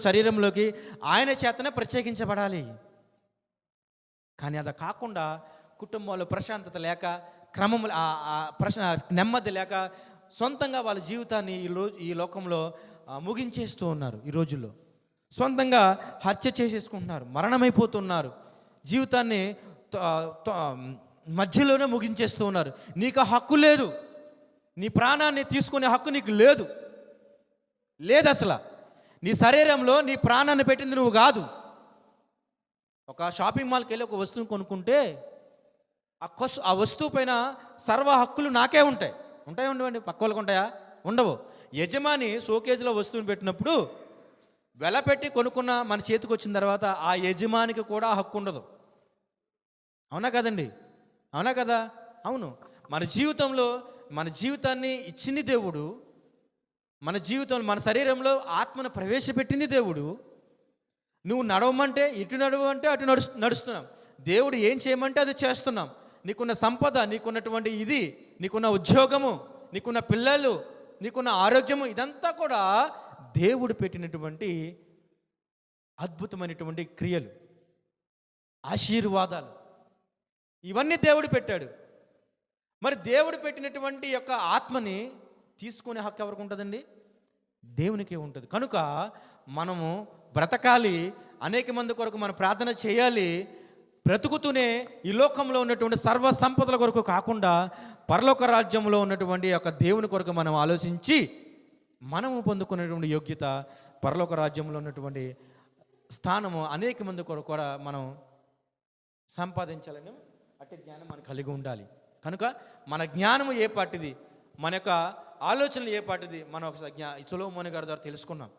శరీరంలోకి ఆయన చేతనే ప్రత్యేకించబడాలి. కానీ అది కాకుండా కుటుంబంలో ప్రశాంతత లేక, క్రమం నెమ్మది లేక సొంతంగా వాళ్ళ జీవితాన్ని ఈ లోకంలో ముగించేస్తూ ఉన్నారు. ఈ రోజుల్లో సొంతంగా హత్య చేసేసుకుంటున్నారు, మరణమైపోతున్నారు, జీవితాన్ని మధ్యలోనే ముగించేస్తూ ఉన్నారు. నీకు హక్కు లేదు, నీ ప్రాణాన్ని తీసుకునే హక్కు నీకు లేదు. అసలు నీ శరీరంలో నీ ప్రాణాన్ని పెట్టింది నువ్వు కాదు. ఒక షాపింగ్ మాల్కి వెళ్ళి ఒక వస్తువుని కొనుక్కుంటే ఆ వస్తువు పైన సర్వ హక్కులు నాకే ఉంటాయి. ఉండవండి? పక్క వాళ్ళకు ఉంటాయా? ఉండవు. యజమాని షోకేజ్లో వస్తువుని పెట్టినప్పుడు వెల పెట్టి కొనుక్కున్న మన చేతికి వచ్చిన తర్వాత ఆ యజమానికి కూడా హక్కు ఉండదు. అవునా కదండి? అవునా కదా? అవును. మన జీవితంలో మన జీవితాన్ని ఇచ్చింది దేవుడు. మన జీవితంలో మన శరీరంలో ఆత్మను ప్రవేశపెట్టింది దేవుడు. నువ్వు నడవమంటే ఇటు నడవమంటే అటు నడుస్తున్నాం. దేవుడు ఏం చేయమంటే అది చేస్తున్నాం. నీకున్న సంపద, నీకున్నటువంటి ఇది, నీకున్న ఉద్యోగము, నీకున్న పిల్లలు, నీకున్న ఆరోగ్యము, ఇదంతా కూడా దేవుడు పెట్టినటువంటి అద్భుతమైనటువంటి క్రియలు, ఆశీర్వాదాలు. ఇవన్నీ దేవుడు పెట్టాడు. మరి దేవుడు పెట్టినటువంటి యొక్క ఆత్మని తీసుకునే హక్కు ఎవరికి ఉంటుందండి? దేవునికే ఉంటుంది. కనుక మనము బ్రతకాలి, అనేక మంది కొరకు మనం ప్రార్థన చేయాలి. బ్రతుకుతూనే ఈ లోకంలో ఉన్నటువంటి సర్వ సంపదల కొరకు కాకుండా పరలోక రాజ్యంలో ఉన్నటువంటి యొక్క దేవుని కొరకు మనం ఆలోచించి మనము పొందుకునేటువంటి యోగ్యత, పరలోక రాజ్యంలో ఉన్నటువంటి స్థానము అనేక మంది కొరకు కూడా మనం సంపాదించాలని అట్టి జ్ఞానం మనకు కలిగి ఉండాలి. కనుక మన జ్ఞానము ఏ పాటిది, మన యొక్క ఆలోచనలు ఏ పాటిది, మనం ఒక సొలొమోను గారి ద్వారా తెలుసుకున్నాం.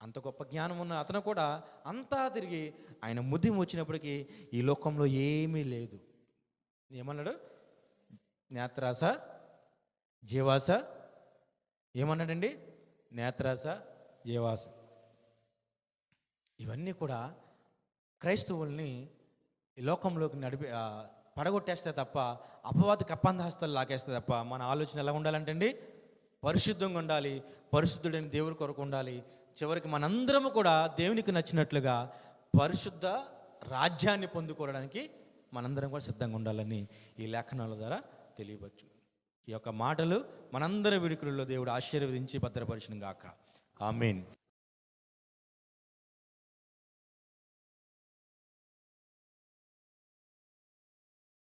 అంత గొప్ప జ్ఞానం ఉన్న అతను కూడా అంతా తిరిగి ఆయన ముద్దు వచ్చినప్పటికీ ఈ లోకంలో ఏమీ లేదు. ఏమన్నాడు? నేత్రాస, జీవాస, ఏమన్నాడండి? నేత్రాస, జీవాస. ఇవన్నీ కూడా క్రైస్తవుల్ని ఈ లోకంలోకి పడగొట్టేస్తే తప్ప, అపవాది కప్పందహస్తాలు లాగేస్తే తప్ప మన ఆలోచన ఎలా ఉండాలంటే అండి, పరిశుద్ధంగా ఉండాలి, పరిశుద్ధుడైన దేవుడి కొరకు ఉండాలి. చివరికి మనందరము కూడా దేవునికి నచ్చినట్లుగా పరిశుద్ధ రాజ్యాన్ని పొందుకోవడానికి మనందరం కూడా సిద్ధంగా ఉండాలని ఈ లేఖనాల ద్వారా తెలియవచ్చు. ఈ యొక్క మాటలు మనందరి విడుకులలో దేవుడు ఆశీర్వదించి భద్రపరచును గాక. ఆమేన్.